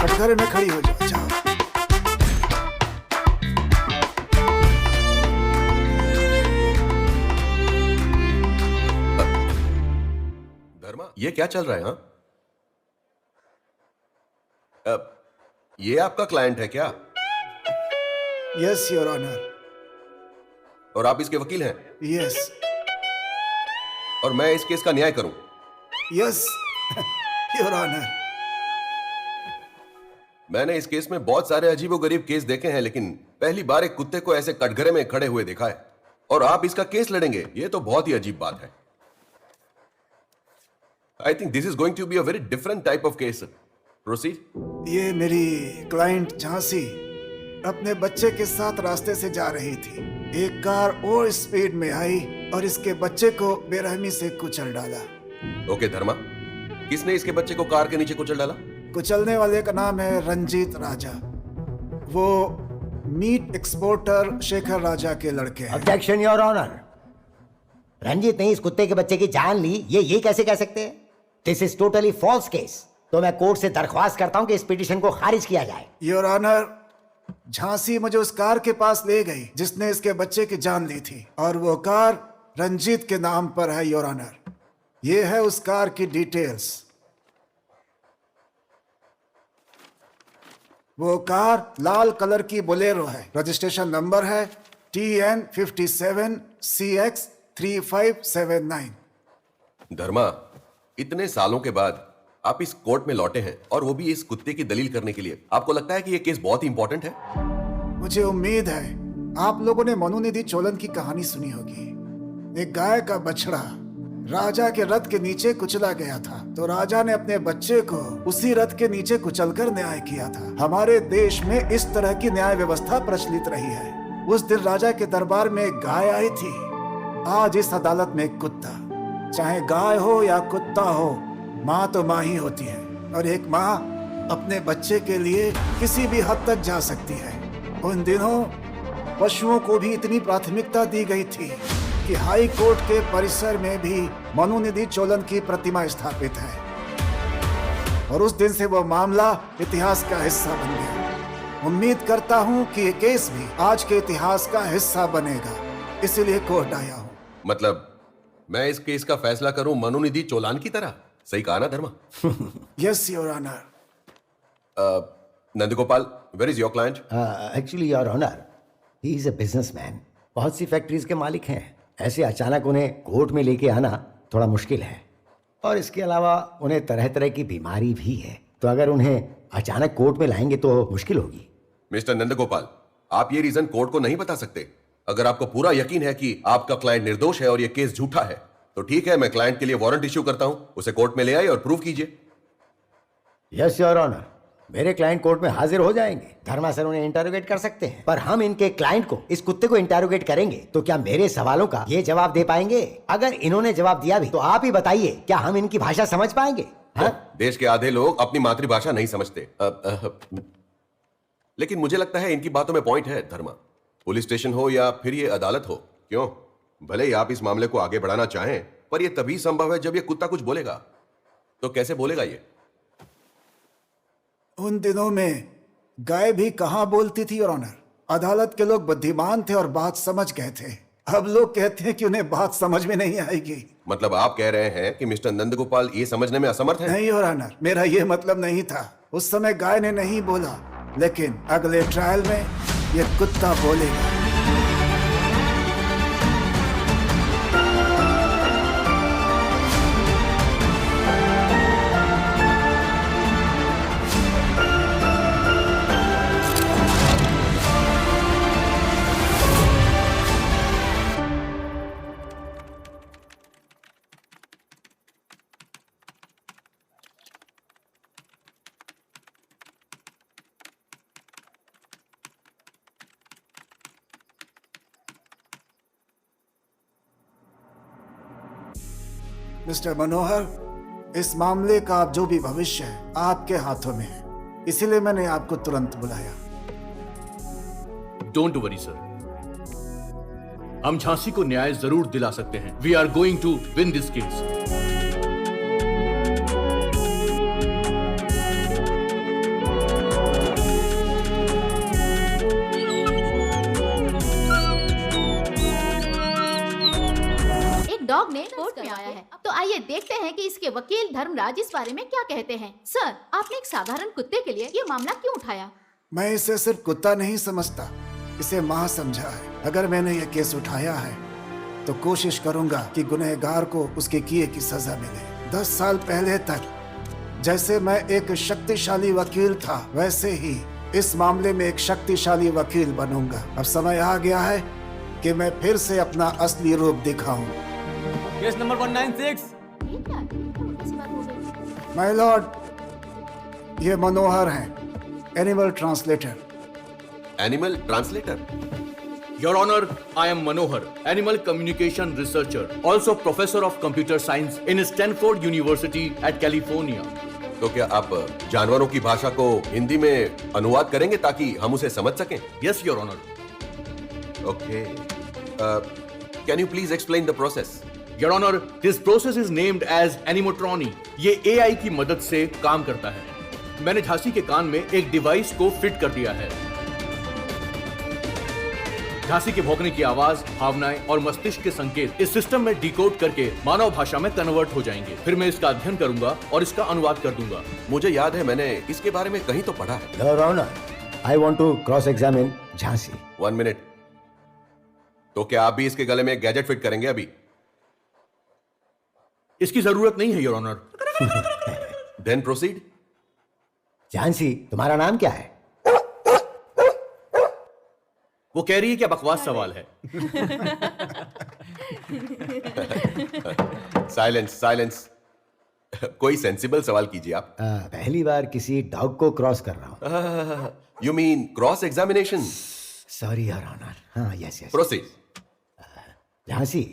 कटघरे में खड़ी हो जाओ। जाओ। धर्मा, ये क्या चल रहा है? हाँ, ये आपका क्लाइंट है क्या? Yes your honour. और आप इसके वकील हैं? यस। और मैं इस केस का न्याय करूं? Yes your honour. मैंने इस केस में बहुत सारे अजीबोगरीब केस देखे हैं, लेकिन पहली बार एक कुत्ते को ऐसे कटघरे में खड़े हुए देखा है। और आप इसका केस लड़ेंगे, ये तो बहुत ही अजीब बात है। I think this is going to be a very different type of case. Proceed. ये मेरी क्लाइंट झांसी अपने बच्चे के साथ रास्ते से जा रही थी। एक कार ओवर स्पीड में आई और इसके बच्चे को बेरहमी से कुचल डाला। ओके धर्मा, किसने इसके बच्चे को कार के नीचे कुचल डाला? कुचलने वाले का नाम है रंजीत राजा। वो मीट एक्सपोर्टर शेखर राजा के लड़के हैं। Objection your honour. रंजीत ने इस कुत्ते के बच्चे की जान ली, ये कैसे कह सकते हैं? This is totally false case. तो मैं कोर्ट से दरख्वास्त करता हूं कि इस पिटीशन को खारिज किया जाए। योर ऑनर, झांसी मुझे उस कार के पास ले गई जिसने इसके बच्चे की जान ली थी, और वो कार रंजीत के नाम पर है। योर ऑनर, ये है उस कार की डिटेल्स। वो कार लाल कलर की बोलेरो है। रजिस्ट्रेशन नंबर है TN57CX3579। धर्मा, इतने सालों के बाद आप इस कोर्ट में लौटे हैं, और वो भी इस कुत्ते की दलील करने के लिए। आपको लगता है कि ये केस बहुत ही इंपॉर्टेंट है? मुझे उम्मीद है आप लोगों ने मनुनिधि चोलन की कहानी सुनी होगी। एक गाय का बछड़ा राजा के रथ के नीचे कुचला गया था, तो राजा ने अपने बच्चे को उसी रथ के नीचे कुचलकर न्याय किया था। हमारे देश में इस तरह की न्याय व्यवस्था प्रचलित रही है। उस दिन राजा के दरबार में एक गाय आई थी, आज इस अदालत में एक कुत्ता। चाहे गाय हो या कुत्ता हो, माँ तो माँ ही होती है, और एक माँ अपने बच्चे के लिए किसी भी हद तक जा सकती है। उन दिनों पशुओं को भी इतनी प्राथमिकता दी गई थी कि हाई कोर्ट के परिसर में भी मनुनिधि चोलन की प्रतिमा स्थापित है, और उस दिन से वो मामला इतिहास का हिस्सा बन गया। उम्मीद करता हूँ कि ये केस भी आज के इतिहास का हिस्सा बनेगा, इसीलिए कोर्ट आया हूँ। मतलब मैं इस केस का फैसला करूं मनुनिधि चोलान की तरह? सही कहा ना Dharma? Yes your honour. Nandgopal, where is your client? Actually your honour, he is a businessman. बहुत सी फैक्ट्रीज के मालिक हैं। ऐसे अचानक उन्हें कोर्ट में लेके आना थोड़ा मुश्किल है, और इसके अलावा उन्हें तरह तरह की बीमारी भी है, तो अगर उन्हें अचानक कोर्ट में लाएंगे तो मुश्किल होगी। मिस्टर नंदगोपाल, आप ये रीजन कोर्ट को नहीं बता सकते। अगर आपको पूरा यकीन है कि आपका क्लाइंट निर्दोष है और ये केस झूठा है, तो ठीक है, मैं क्लाइंट के लिए वारंट इश्यू करता हूं। उसे कोर्ट में ले आइए और प्रूव कीजिए। यस योर ऑनर, मेरे क्लाइंट कोर्ट में हाजिर हो जाएंगे। धर्मा सर उन्हें इंटरोगेट कर सकते हैं, पर हम इनके क्लाइंट को, इस कुत्ते को इंटरोगेट करेंगे तो क्या मेरे सवालों का ये जवाब दे पाएंगे? अगर इन्होंने जवाब दिया भी तो आप ही बताइए, क्या हम इनकी भाषा समझ पाएंगे? हाँ? देश के आधे लोग अपनी मातृभाषा नहीं समझते। लेकिन मुझे लगता है इनकी बातों में पॉइंट है धर्मा। पुलिस स्टेशन हो या फिर ये अदालत हो, क्यों, भले ही आप इस मामले को आगे बढ़ाना चाहें, पर यह तभी संभव है जब ये कुत्ता कुछ बोलेगा। तो कैसे बोलेगा ये? उन दिनों में गाय भी कहाँ बोलती थी योर ऑनर। अदालत के लोग बुद्धिमान थे और बात समझ गए थे। अब लोग कहते हैं कि उन्हें बात समझ में नहीं आएगी। मतलब आप कह रहे हैं कि मिस्टर नंदगोपाल ये समझने में असमर्थ है? नहीं योर ऑनर, मेरा ये मतलब नहीं था। उस समय गाय ने नहीं बोला, लेकिन अगले ट्रायल में ये कुत्ता बोलेगा। मिस्टर मनोहर, इस मामले का जो भी भविष्य है आपके हाथों में है, इसीलिए मैंने आपको तुरंत बुलाया। डोंट वरी सर, हम झांसी को न्याय जरूर दिला सकते हैं। We are going to win this case. Dog ने कोर्ट में आया है, तो आइए देखते हैं कि इसके वकील धर्मराज इस बारे में क्या कहते हैं। सर, आपने एक साधारण कुत्ते के लिए ये मामला क्यों उठाया? मैं इसे सिर्फ कुत्ता नहीं समझता, इसे माँ समझा है। अगर मैंने ये केस उठाया है तो कोशिश करूंगा कि गुनहगार को उसके किए की सजा मिले। 10 साल पहले तक जैसे मैं एक शक्तिशाली वकील था, वैसे ही इस मामले में एक शक्तिशाली वकील बनूंगा। अब समय आ गया है कि मैं फिर से अपना असली रूप दिखाऊं। Case number 196। ये क्या? कैसी बात हो गई? माय लॉर्ड, ये मनोहर हैं, animal translator. Animal translator? Your Honor, I am Manohar, animal communication researcher, also professor of computer science in Stanford University at California. तो क्या आप जानवरों की भाषा को हिंदी में अनुवाद करेंगे ताकि हम उसे समझ सकें? Yes, Your Honor. Okay. Can you please explain the process? Your Honor, this process is named as Animatronic. ये AI की मदद से काम करता है। मैंने झांसी के कान में एक डिवाइस को फिट कर दिया है। झांसी के भौंकने की आवाज, भावनाएं और मस्तिष्क के संकेत इस सिस्टम में डिकोड करके मानव भाषा में कन्वर्ट हो जाएंगे। फिर मैं इसका अध्ययन करूंगा और इसका अनुवाद कर दूंगा। मुझे याद है, मैंने इसके बारे में कहीं तो पढ़ा है। Your honour, I want to cross examine Jhansi. 1 minute. तो क्या आप भी इसके गले में एक गैजेट फिट करेंगे अभी? इसकी जरूरत नहीं है, your honour. Then proceed. Jhansi, तुम्हारा नाम क्या है? वो कह रही है क्या बकवास सवाल है। Silence, silence. कोई सेंसिबल सवाल कीजिए आप। पहली बार किसी डॉग को क्रॉस कर रहा हूँ। You mean cross examination? Sorry your honour. हाँ, यस यस। प्रोसीड। झांसी,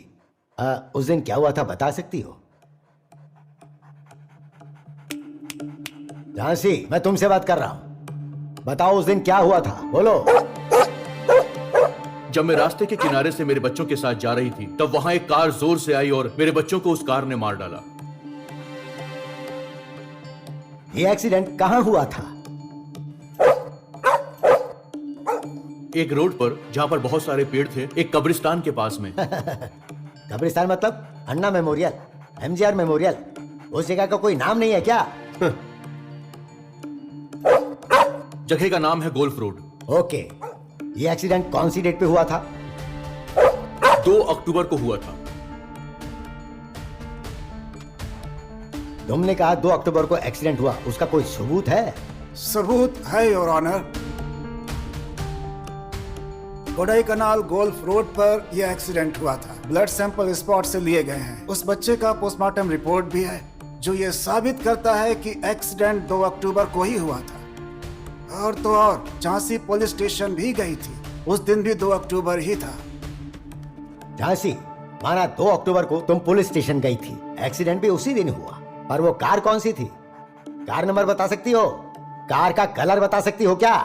उस दिन क्या हुआ था बता सकती हो? झांसी, मैं तुमसे बात कर रहा हूं। बताओ उस दिन क्या हुआ था, बोलो। जब मैं रास्ते के किनारे से मेरे बच्चों के साथ जा रही थी, तब वहां एक कार जोर से आई और मेरे बच्चों को उस कार ने मार डाला। ये एक्सीडेंट कहां हुआ था? एक रोड पर जहां पर बहुत सारे पेड़ थे, एक कब्रिस्तान के पास में। कब्रिस्तान मतलब अन्ना मेमोरियल, एमजीआर मेमोरियल? उस जगह का कोई नाम नहीं है क्या? जगह का नाम है गोल्फ रोड। ओके, ये एक्सीडेंट कौन सी डेट पे हुआ था? 2 अक्टूबर को हुआ था। तुमने कहा 2 अक्टूबर को एक्सीडेंट हुआ, उसका कोई सबूत है? सबूत है your honour. Kodaikanal golf road पर यह एक्सीडेंट हुआ था। ब्लड सैंपल स्पॉट से लिए गए हैं। उस बच्चे का पोस्टमार्टम रिपोर्ट भी है जो ये साबित करता है कि एक्सीडेंट 2 अक्टूबर को ही हुआ था। और तो और झांसी पुलिस स्टेशन भी गई थी, उस दिन भी 2 अक्टूबर ही था। झांसी, माना 2 अक्टूबर को तुम पुलिस स्टेशन गई थी, एक्सीडेंट भी उसी दिन हुआ, पर वो कार कौन सी थी? कार नंबर बता सकती हो? कार का कलर बता सकती हो क्या?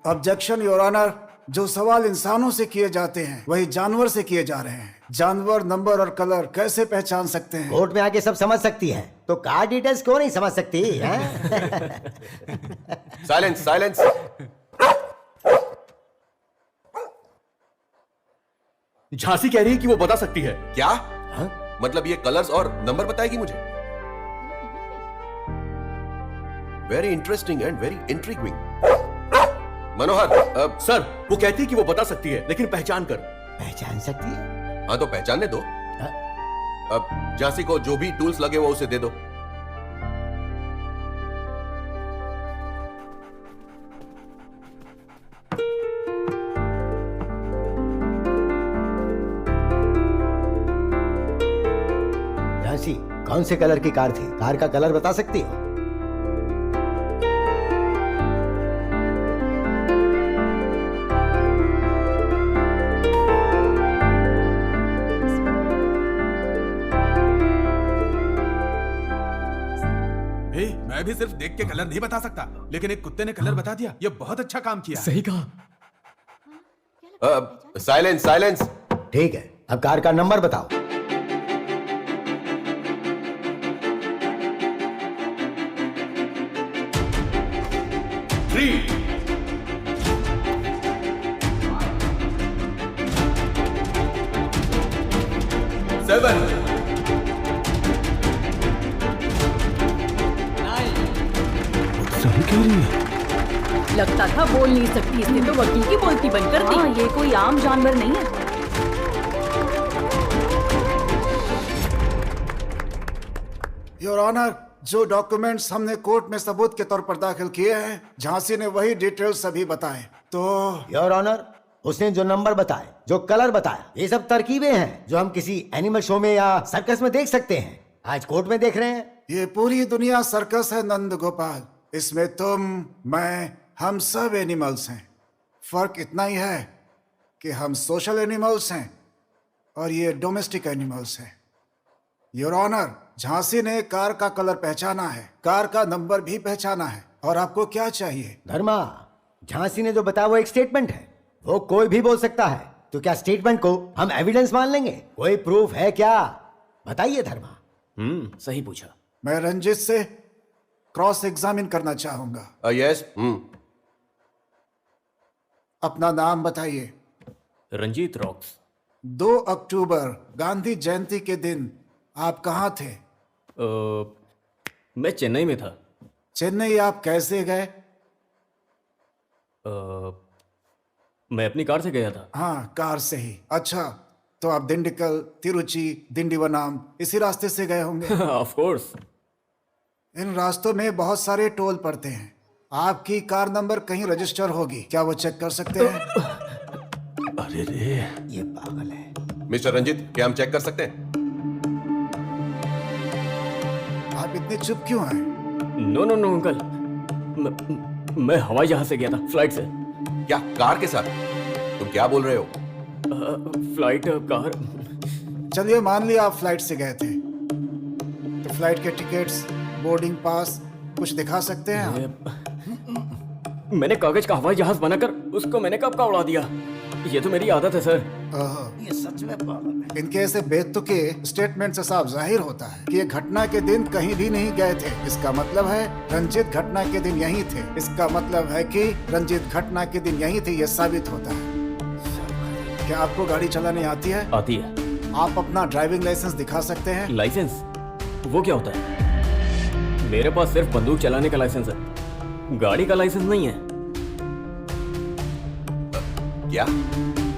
Objection your honour. जो सवाल इंसानों से किए जाते हैं वही जानवर से किए जा रहे हैं। जानवर नंबर और कलर कैसे पहचान सकते हैं? कोर्ट में आके सब समझ सकती है, तो कार डिटेल्स क्यों नहीं समझ सकती? Silence, silence. झांसी कह रही है कि वो बता सकती है। क्या? मतलब ये कलर्स और नंबर बताएगी मुझे? Very interesting and very intriguing. Manohar, sir, वो कहती है कि वो बता सकती है, लेकिन पहचान कर। पहचान सकती है? हाँ तो पहचानने दो। अब झांसी को जो भी टूल्स लगे वो उसे दे दो। झांसी, कौन से कलर की कार थी? कार का कलर बता सकती हो? मैं भी सिर्फ देख के कलर नहीं बता सकता, लेकिन एक कुत्ते ने कलर बता दिया। ये बहुत अच्छा काम किया। सही कहा। Silence silence. ठीक है, अब कार का नंबर बताओ। सही कह रही है। लगता था बोल नहीं सकती, इसने तो वकील की बोलती बनकर दी। ये कोई आम जानवर नहीं है। योर ऑनर, जो डॉक्यूमेंट्स हमने कोर्ट में सबूत के तौर पर दाखिल किए हैं, झांसी ने वही डिटेल्स सभी बताए। तो योर ऑनर, उसने जो नंबर बताए, जो कलर बताया, ये सब तरकीबें हैं जो हम किसी एनिमल शो में या सर्कस में देख सकते हैं। आज कोर्ट में देख रहे हैं। ये पूरी दुनिया सर्कस है नंद गोपाल। इसमें तुम, मैं, हम सब एनिमल्स हैं। फर्क इतना ही है कि हम सोशल एनिमल्स हैं और ये डोमेस्टिक एनिमल्स हैं। योर ऑनर, झांसी ने कार का कलर पहचाना है, कार का नंबर भी पहचाना है। और आपको क्या चाहिए? धर्मा, झांसी ने जो बताया वो एक स्टेटमेंट है, वो कोई भी बोल सकता है। तो क्या स्टेटमेंट को हम एविडेंस मान लेंगे? कोई प्रूफ है क्या? बताइए धर्मा। सही पूछा। मैं रंजित से क्रॉस एग्जामिन करना चाहूंगा। यस। अपना नाम बताइए। रंजीत रॉक्स। 2 अक्टूबर गांधी जयंती के दिन आप कहाँ थे? मैं चेन्नई में था। चेन्नई आप कैसे गए? मैं अपनी कार से गया था। हाँ, कार से ही। अच्छा, तो आप दिंडीगल, तिरुचि, दिंडीवनम इसी रास्ते से गए होंगे। Of course. इन रास्तों में बहुत सारे टोल पड़ते हैं। आपकी कार नंबर कहीं रजिस्टर होगी, क्या वो चेक कर सकते हैं? अरे रे, ये पागल है। मिस्टर रंजीत, क्या हम चेक कर सकते हैं? आप इतने चुप क्यों हैं? नो नो नो अंकल, मैं हवाई जहाज से गया था, फ्लाइट से। क्या कार के साथ? तुम क्या बोल रहे हो? Flight car. चलिए, मान लिया आप फ्लाइट से गए थे, तो फ्लाइट के टिकट्स, बोर्डिंग पास कुछ दिखा सकते हैं आप? मैंने कागज का हवाई जहाज बनाकर उसको मैंने कब का उड़ा दिया। ये तो मेरी आदत है सर। ये सच में पागल है। इनके ऐसे बेतुके स्टेटमेंट से साफ जाहिर होता है कि ये घटना के दिन कहीं भी नहीं गए थे। इसका मतलब है रंजीत घटना के दिन यहीं थे। इसका मतलब है कि रंजीत घटना के दिन यहीं थे। ये साबित होता है। क्या आपको गाड़ी चलानी आती है? आती है। आप अपना ड्राइविंग लाइसेंस दिखा सकते हैं? लाइसेंस? वो क्या होता है? मेरे पास सिर्फ बंदूक चलाने का लाइसेंस है, गाड़ी का लाइसेंस नहीं है। क्या?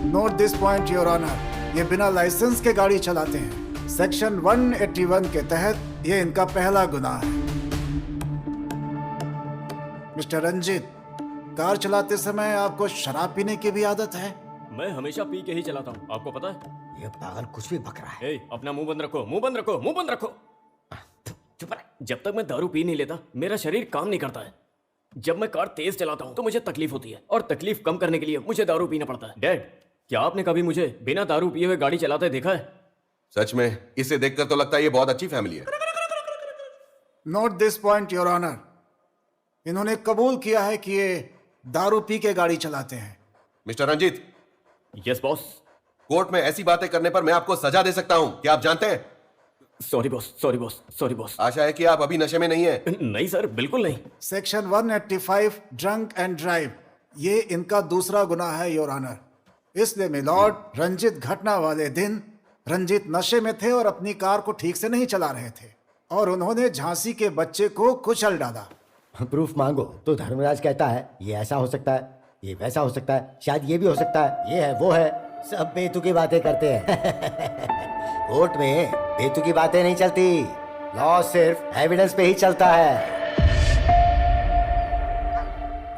Note this point your honour, ये बिना लाइसेंस के गाड़ी चलाते हैं। सेक्शन 181 के तहत ये इनका पहला गुनाह है। मिस्टर रंजीत, कार चलाते समय आपको शराब पीने की भी आदत है? मैं हमेशा पी के ही चलाता हूँ, आपको पता है। ये पागल कुछ भी बक रहा है। अपना मुंह बंद रखो, मुंह बंद रखो, मुंह बंद रखो। चुप रह। जब तक मैं दारू पी नहीं लेता मेरा शरीर काम नहीं करता है। जब मैं कार तेज चलाता हूँ तो मुझे तकलीफ होती है, और तकलीफ कम करने के लिए मुझे दारू पीना पड़ता है। डैड, क्या आपने कभी मुझे बिना दारू पिए हुए गाड़ी चलाते देखा है? सच में इसे देखकर तो लगता है ये बहुत अच्छी फैमिली है। Note this point your honour, इन्होंने कबूल किया है कि ये दारू पी के गाड़ी चलाते हैं। Mister Ranjit. Yes boss. Court में ऐसी बातें करने पर मैं आपको सजा दे सकता हूं, क्या आप जानते हैं? Sorry boss, sorry boss, sorry boss. आशा है कि आप अभी नशे में नहीं है। नहीं सर, बिल्कुल नहीं। सेक्शन 185 ड्रंक एंड ड्राइव, ये इनका दूसरा गुनाह है योर ऑनर। इसलिए मिलॉर्ड, रंजीत घटना वाले दिन रंजीत नशे में थे और अपनी कार को ठीक से नहीं चला रहे थे, और उन्होंने झांसी के बच्चे को कुचल डाला। प्रूफ मांगो तो धर्मराज कहता है ये ऐसा हो सकता है, ये वैसा हो सकता है, शायद ये भी हो सकता है, ये है वो है। सब बेतुकी बातें करते हैं। कोर्ट में बेतुकी बातें नहीं चलती, लॉ सिर्फ एविडेंस पे ही चलता है।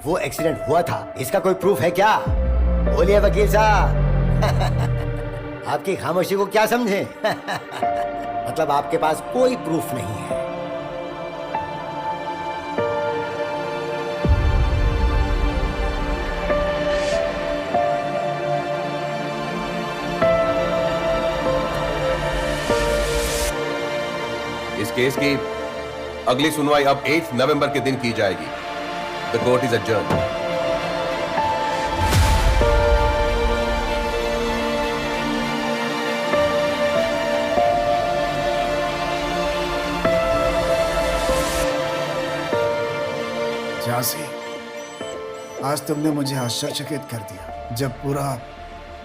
वो एक्सीडेंट हुआ था, इसका कोई प्रूफ है क्या? बोलिए वकील साहब। आपकी खामोशी को क्या समझे? मतलब आपके पास कोई प्रूफ नहीं है। इस केस की अगली सुनवाई अब 8 नवंबर के दिन की जाएगी। The court is adjourned. Jhansi, आज तुमने मुझे आश्चर्यचकित कर दिया। जब पूरा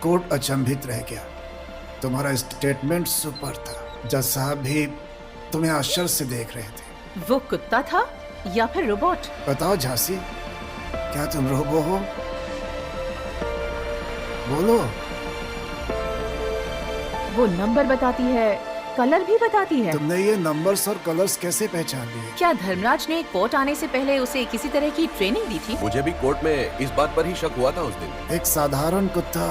कोर्ट अचंभित रह गया। तुम्हारा स्टेटमेंट सुपर था। जज साहब भी तुम्हें आश्चर्य से देख रहे थे। वो कुत्ता था या फिर रोबोट? बताओ झांसी, क्या तुम रोबो हो? बोलो। वो नंबर बताती है, कलर भी बताती है। तुमने ये नंबर्स और कलर्स कैसे पहचान लिए? क्या धर्मराज ने कोर्ट आने से पहले उसे किसी तरह की ट्रेनिंग दी थी? मुझे भी कोर्ट में इस बात पर ही शक हुआ था उस दिन। एक साधारण कुत्ता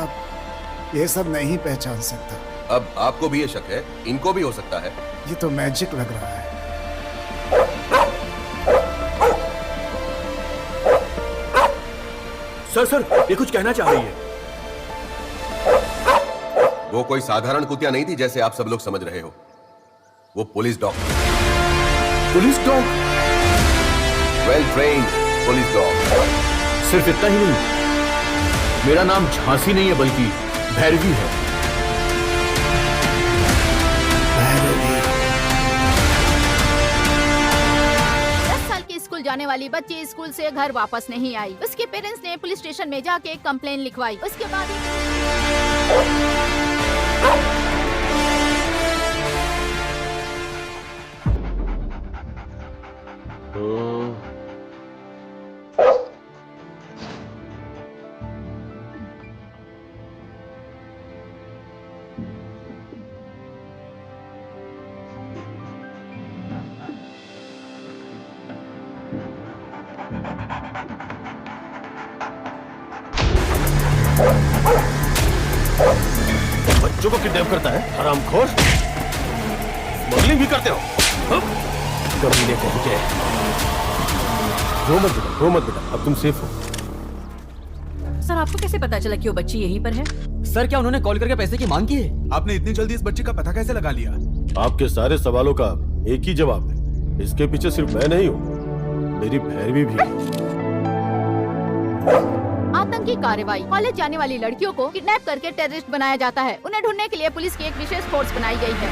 ये सब नहीं पहचान सकता। अब आपको भी ये शक है, इनको भी हो सकता है। ये तो मैजिक लग रहा है। सर ये कुछ कहना चाह रही है। वो कोई साधारण कुतिया नहीं थी जैसे आप सब लोग समझ रहे हो। वो police dog. Police dog? Well trained police dog. सिर्फ इतना ही नहीं, मेरा नाम झांसी नहीं है बल्कि भैरवी है। भैरवी। 10 साल की स्कूल जाने वाली बच्ची स्कूल से घर वापस नहीं आई। उसके पेरेंट्स ने पुलिस स्टेशन में जाके कंप्लेन लिखवाई। उसके बाद बच्चों को किडनैप करता है हरामखोर। स्मगलिंग भी करते हो। कमीने कहीं के। रो मत बेटा, अब तुम सेफ हो। सर आपको कैसे पता चला कि वो बच्ची यहीं पर है? सर क्या उन्होंने कॉल करके पैसे की मांग की है? आपने इतनी जल्दी इस बच्ची का पता कैसे लगा लिया? आपके सारे सवालों का एक ही जवाब है। इसके पीछे सिर्फ मैं नहीं हूँ, मेरी भैरवी भी है। आतंकी कार्रवाई। कॉलेज जाने वाली लड़कियों को किडनैप करके टेररिस्ट बनाया जाता है। उन्हें ढूंढने के लिए पुलिस की एक विशेष फोर्स बनाई गई है।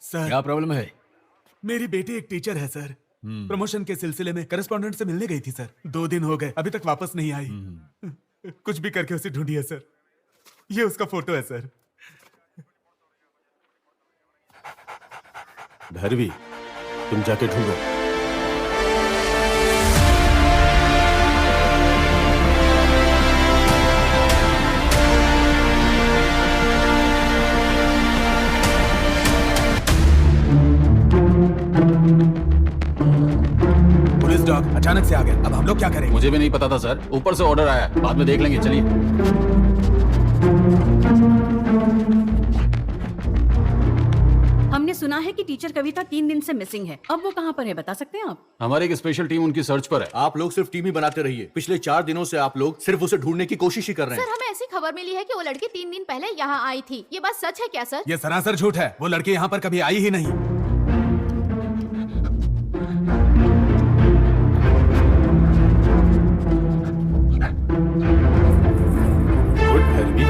सर, क्या प्रॉब्लम है? मेरी बेटी एक टीचर है सर। प्रमोशन के सिलसिले में करस्पॉन्डेंट से मिलने गई थी सर। 2 दिन हो गए, अभी तक वापस नहीं आई। कुछ भी करके उसे ढूंढिए सर। ये उसका फोटो है सर। भैरवी, तुम जाके ढूंढो। पुलिस डॉग अचानक से आ गया। अब हम लोग क्या करें? मुझे भी नहीं पता था सर, ऊपर से ऑर्डर आया, बाद में देख लेंगे। चलिए। हमने सुना है कि टीचर कविता 3 दिन से मिसिंग है। अब वो कहाँ पर है, बता सकते हैं आप? हमारी एक स्पेशल टीम उनकी सर्च पर है। आप लोग सिर्फ टीम ही बनाते रहिए। पिछले 4 दिनों से आप लोग सिर्फ उसे ढूंढने की कोशिश ही कर रहे हैं। सर, हमें ऐसी खबर मिली है कि वो लड़की 3 दिन पहले यहाँ आई थी। ये बात सच है क्या सर? ये सरासर झूठ है। वो लड़की यहाँ पर कभी आई ही नहीं। गुड भैरवी।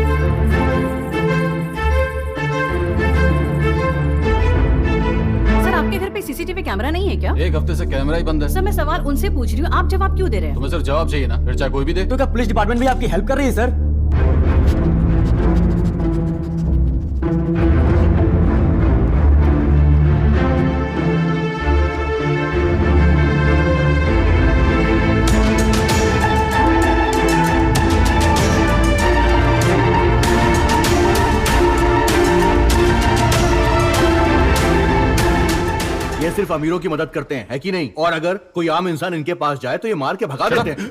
सर आपके घर पे सीसीटीवी कैमरा नहीं है क्या? 1 हफ्ते से कैमरा ही बंद है। सर मैं सवाल उनसे पूछ रही हूँ, आप जवाब क्यों दे रहे हैं? तुम्हें सिर्फ जवाब चाहिए ना, फिर चाहे कोई भी दे। तो क्या पुलिस डिपार्टमेंट भी आपकी हेल्प कर रही है सर? ये सिर्फ अमीरों की मदद करते हैं, है कि नहीं? और अगर कोई आम इंसान इनके पास जाए तो ये मार के भगा देते हैं।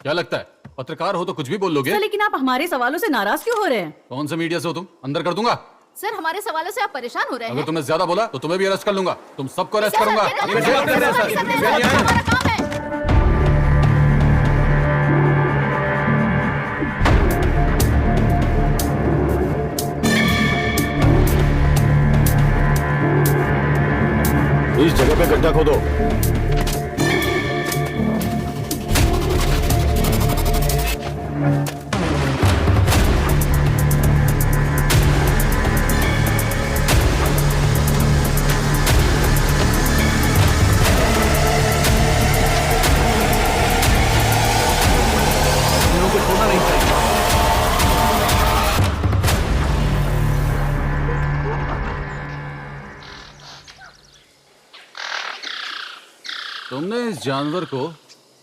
क्या लगता है पत्रकार हो तो कुछ भी बोल लोगे। लेकिन आप हमारे सवालों से नाराज क्यों हो रहे हैं? कौन से मीडिया से हो तुम? अंदर कर दूंगा। सर हमारे सवालों से आप परेशान हो रहे हैं। अगर तुमने ज्यादा बोला तो तुम्हें भी अरेस्ट कर लूंगा। तुम सबको अरेस्ट करूंगा। हमारा काम है। इस जगह पे गड्ढा खोदो। तुमने इस जानवर को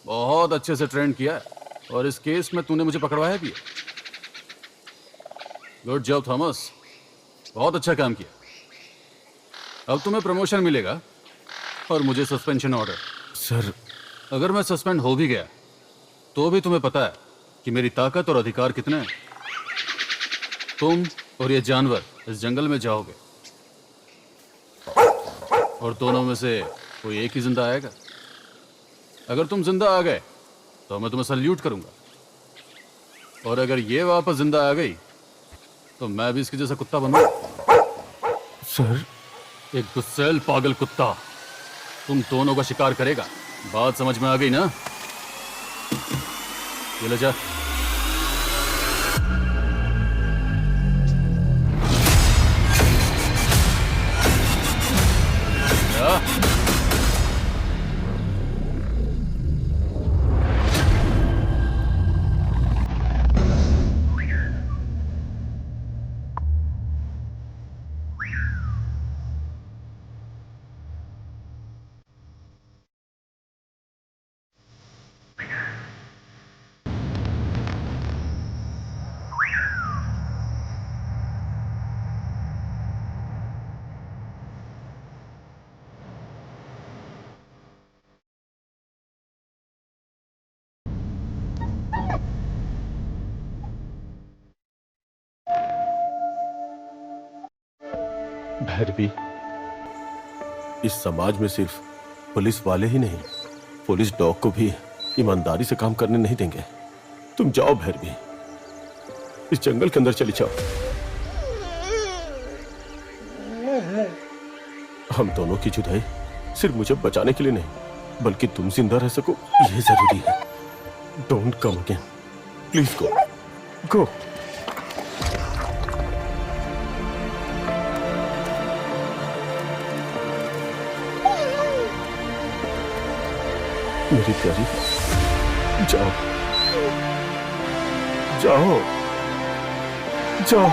बहुत अच्छे से ट्रेन किया है और इस केस में तूने मुझे पकड़वाया भी है। गुड जॉब थॉमस, बहुत अच्छा काम किया। अब तुम्हें प्रमोशन मिलेगा और मुझे सस्पेंशन ऑर्डर। सर अगर मैं सस्पेंड हो भी गया तो भी तुम्हें पता है कि मेरी ताकत और अधिकार कितने हैं। तुम और ये जानवर इस जंगल में जाओगे और दोनों में से कोई एक ही जिंदा आएगा। अगर तुम जिंदा आ गए तो मैं तुम्हें सल्यूट करूंगा और अगर ये वापस जिंदा आ गई तो मैं भी इसके जैसा कुत्ता बनूंगा। सर एक गुस्सैल पागल कुत्ता तुम दोनों का शिकार करेगा। बात समझ में आ गई ना? ये ले जा। भैरवी, इस समाज में सिर्फ पुलिस वाले ही नहीं, पुलिस डॉग को भी ईमानदारी से काम करने नहीं देंगे। तुम जाओ भैरवी, इस जंगल के अंदर चली जाओ। हम दोनों की जुदाई सिर्फ मुझे बचाने के लिए नहीं, बल्कि तुम जिंदा रह सको ये जरूरी है। Don't come again, please go go. मेरी प्यारी, जाओ जाओ जाओ।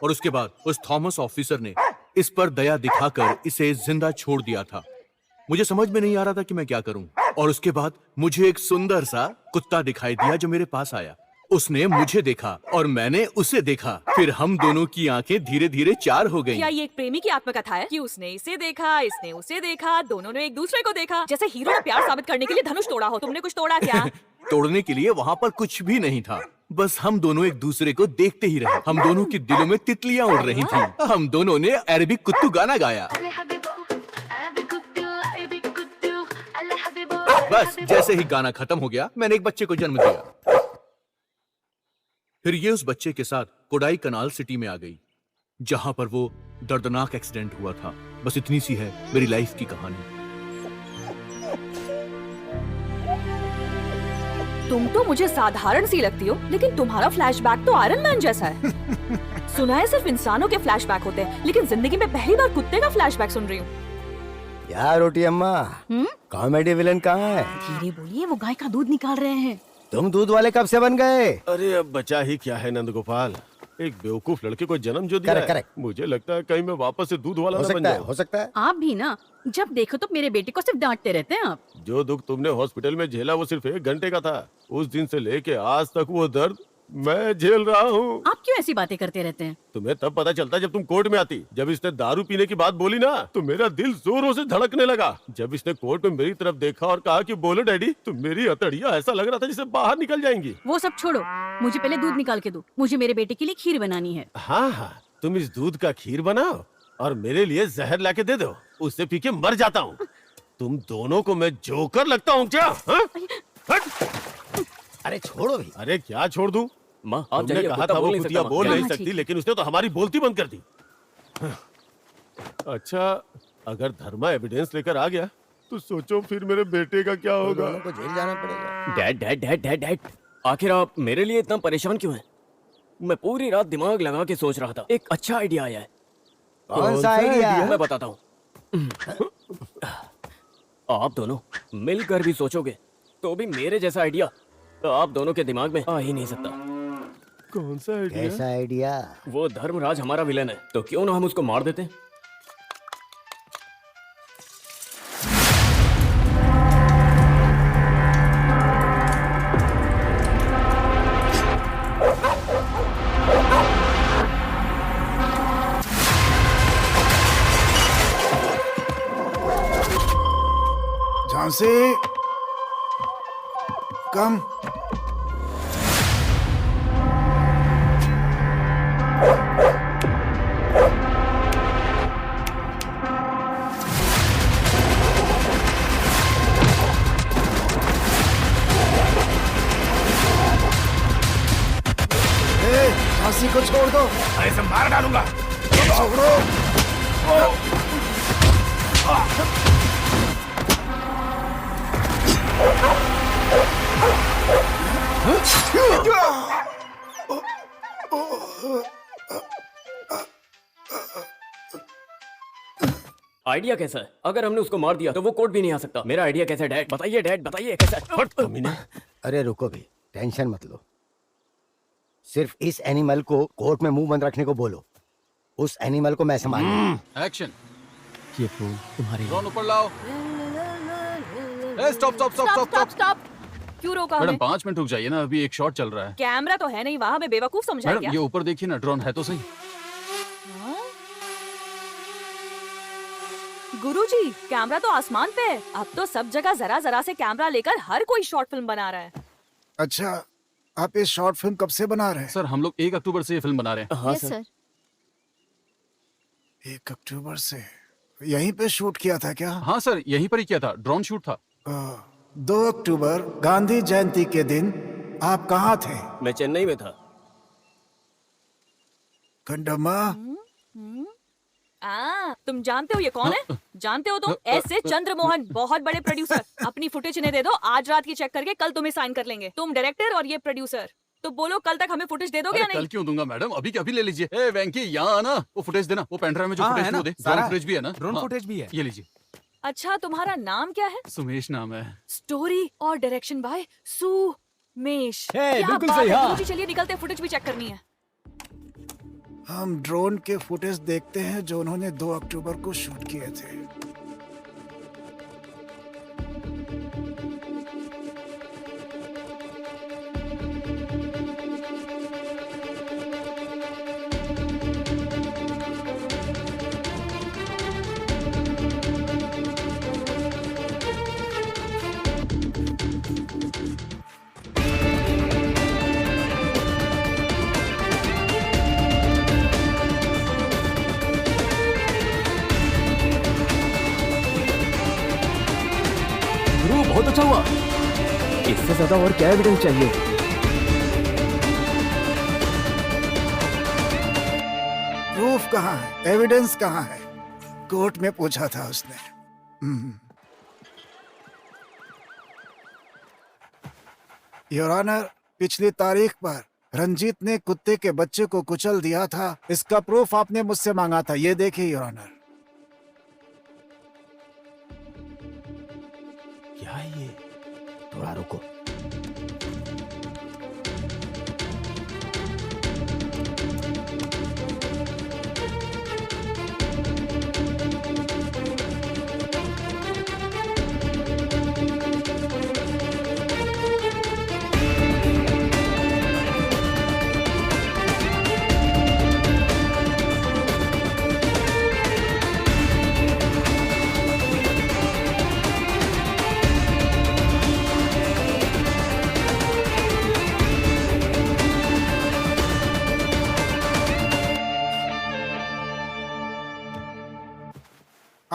और उसके बाद उस थॉमस ऑफिसर ने इस पर दया दिखाकर इसे जिंदा छोड़ दिया था। मुझे समझ में नहीं आ रहा था कि मैं क्या करूं। और उसके बाद मुझे एक सुंदर सा कुत्ता दिखाई दिया जो मेरे पास आया। उसने मुझे देखा और मैंने उसे देखा। फिर हम दोनों की आंखें धीरे धीरे चार हो गईं। क्या ये एक प्रेमी की आत्मकथा है कि उसने इसे देखा, इसने उसे देखा, दोनों ने एक दूसरे को देखा, जैसे हीरो ने प्यार साबित करने के लिए धनुष तोड़ा हो। तुमने कुछ तोड़ा क्या? तोड़ने के लिए वहाँ पर कुछ भी नहीं था, बस हम दोनों एक दूसरे को देखते ही रहे। हम दोनों के दिलों में तितलियां उड़ रही थीं। हम दोनों ने अरबिक कुत्तू गाना गाया। बस जैसे ही गाना खत्म हो गया, मैंने एक बच्चे को जन्म दिया। फिर ये उस बच्चे के साथ कोडाई कनाल सिटी में आ गई, जहां पर वो दर्दनाक एक्सीडेंट हुआ था। बस इतनी सी है मेरी लाइफ की कहानी। तुम तो मुझे साधारण सी लगती हो, लेकिन तुम्हारा फ्लैशबैक तो आयरन मैन जैसा है। सुना है सिर्फ इंसानों के फ्लैशबैक होते हैं, लेकिन जिंदगी में पहली बार कुत्ते का फ्लैशबैक सुन रही हूँ। यार रोटी अम्मा, कॉमेडी विलन कहाँ है? धीरे बोलिए, वो गाय का दूध निकाल रहे हैं। तुम दूध वाले कब से बन गए? अरे अब बचा ही क्या है नंद गोपाल, एक बेवकूफ लड़के को जन्म जो दिया Correct, है, correct. मुझे लगता है कहीं मैं वापस से दूध वाला हो ना बन सकता है, जाऊं। हो सकता है। आप भी ना जब देखो तो मेरे बेटे को सिर्फ डांटते रहते हैं आप। जो दुख तुमने हॉस्पिटल में झेला वो सिर्फ 1 घंटे का था। उस दिन से लेके आज तक वो दर्द मैं झेल रहा हूँ। आप क्यों ऐसी बातें करते रहते हैं? तुम्हें तब पता चलता जब तुम कोर्ट में आती। जब इसने दारू पीने की बात बोली ना तो मेरा दिल जोरों से धड़कने लगा। जब इसने कोर्ट में मेरी तरफ देखा और कहा कि बोलो डैडी, तो मेरी हथेलियां ऐसा लग रहा था जैसे बाहर निकल जाएंगी। वो सब छोड़ो, मुझे पहले दूध निकाल के दो। मुझे मेरे बेटे के लिए खीर बनानी है। हाँ हाँ, तुम इस दूध का खीर बनाओ और मेरे लिए जहर लाके दे दो। उससे पी के मर जाता हूँ। तुम दोनों को मैं जोकर लगता हूँ क्या? हाँ? हट! अरे छोड़ो भी। अरे क्या छोड़ दूं? माँ आप तुमने जाइए, कहा कुत्ता था वो बोल नहीं कुतिया सकता, बोल माँ। नहीं हाँ, सकती, ठीक। लेकिन उसने तो हमारी बोलती बंद कर दी। अच्छा, अगर धर्मा एविडेंस लेकर आ गया तो सोचो फिर मेरे बेटे का क्या तुम होगा। दोनों को जेल जाना पड़ेगा। Dad dad dad dad dad, आखिर आप मेरे लिए इतना परेशान क्यों हैं? मैं पूरी रात दिमाग लगा के सोच रहा था, एक अच्छा आइडिया आया है। कौन सा आइडिया? मैं बताता हूँ। आप दोनों मिलकर भी सोचोगे तो भी मेरे जैसा आइडिया आप दोनों के दिमाग में आ ही नहीं सकता। कौन सा आइडिया? कैसा आइडिया? वो धर्मराज हमारा विलन है, तो क्यों ना हम उसको मार देते? झांसी कम। झांसी को छोड़ दो। ऐसे मार डालूंगा। छोड़ो। आइडिया कैसा है? अगर हमने उसको मार दिया तो वो कोर्ट भी नहीं आ सकता। मेरा आइडिया कैसा है डैड? बताइए डैड, बताइए कैसा है? हट कमीने। अरे रुको भी, टेंशन मत लो। सिर्फ इस एनिमल को कोर्ट में मुंह बंद रखने को बोलो। उस एनिमल को मैं संभालूंगा। एक्शन। ये फूल तुम्हारे ड्रोन ऊपर लाओ। Stop stop stop stop stop stop stop. क्यों रोका मैडम हमें? 5 मिनट रुक जाइए ना, अभी एक शॉट चल रहा है। कैमरा तो है नहीं वहाँ, हमें बेवकूफ समझा है मैडम क्या? ये ऊपर देखिए ना, ड्रोन है तो सही। गुरुजी, कैमरा तो आसमान पे है। अब तो सब जगह जरा जरा से कैमरा लेकर हर कोई शॉर्ट फिल्म बना रहा है। अच्छा, आप ये शॉर्ट फिल्म कब से बना रहे हैं? सर हम लोग 1 अक्टूबर से ये फिल्म बना रहे हैं। हाँ यस सर। सर। 1 अक्टूबर से यहीं पे शूट किया था क्या? हाँ सर, यहीं पर ही किया था, ड्रोन शूट था। 2 अक्टूबर गांधी जयंती के दिन आप कहाँ थे? मैं चेन्नई में था। खंडम्मा, तुम जानते हो ये कौन है? जानते हो तुम? ऐसे चंद्रमोहन, बहुत बड़े प्रोड्यूसर। अपनी फुटेज इन्हें दे दो, आज रात की चेक करके कल तुम्हें साइन कर लेंगे। तुम डायरेक्टर और ये प्रोड्यूसर। तो बोलो कल तक हमें फुटेज दे दोगे या अरे कल नहीं? क्यों दूंगा मैडम, अभी के अभी ले लीजिए। ए वेंकी, यहाँ आना, वो फुटेज देना, वो पेन ड्राइव में जो हाँ, फुटेज है वो ना, दे। सारा ड्रोन है। फुटेज भी है ना? ड्रोन हाँ, फुटेज भी है। ये लीजिए। अच्छा, तुम्हारा नाम क्या है? सुमेश नाम है। स्टोरी और डायरेक्शन बाय सुमेश। हे, क्या बिल्कुल बात सही, है। हाँ। गुरुजी, चलिए निकलते, फुटेज भी चेक करनी है। हम ड्रोन के फुटेज देखते हैं जो उन्होंने 2 अक्टूबर को शूट किए थे। गुरु बहुत अच्छा हुआ। इससे ज्यादा और क्या एविडेंस चाहिए? प्रूफ कहाँ है? एविडेंस कहाँ है? कोर्ट में पूछा था उसने। योर ऑनर, पिछली तारीख पर रंजीत ने कुत्ते के बच्चे को कुचल दिया था। इसका प्रूफ आपने मुझसे मांगा था। ये देखिए योर ऑनर। क्या ये? थोड़ा रुको।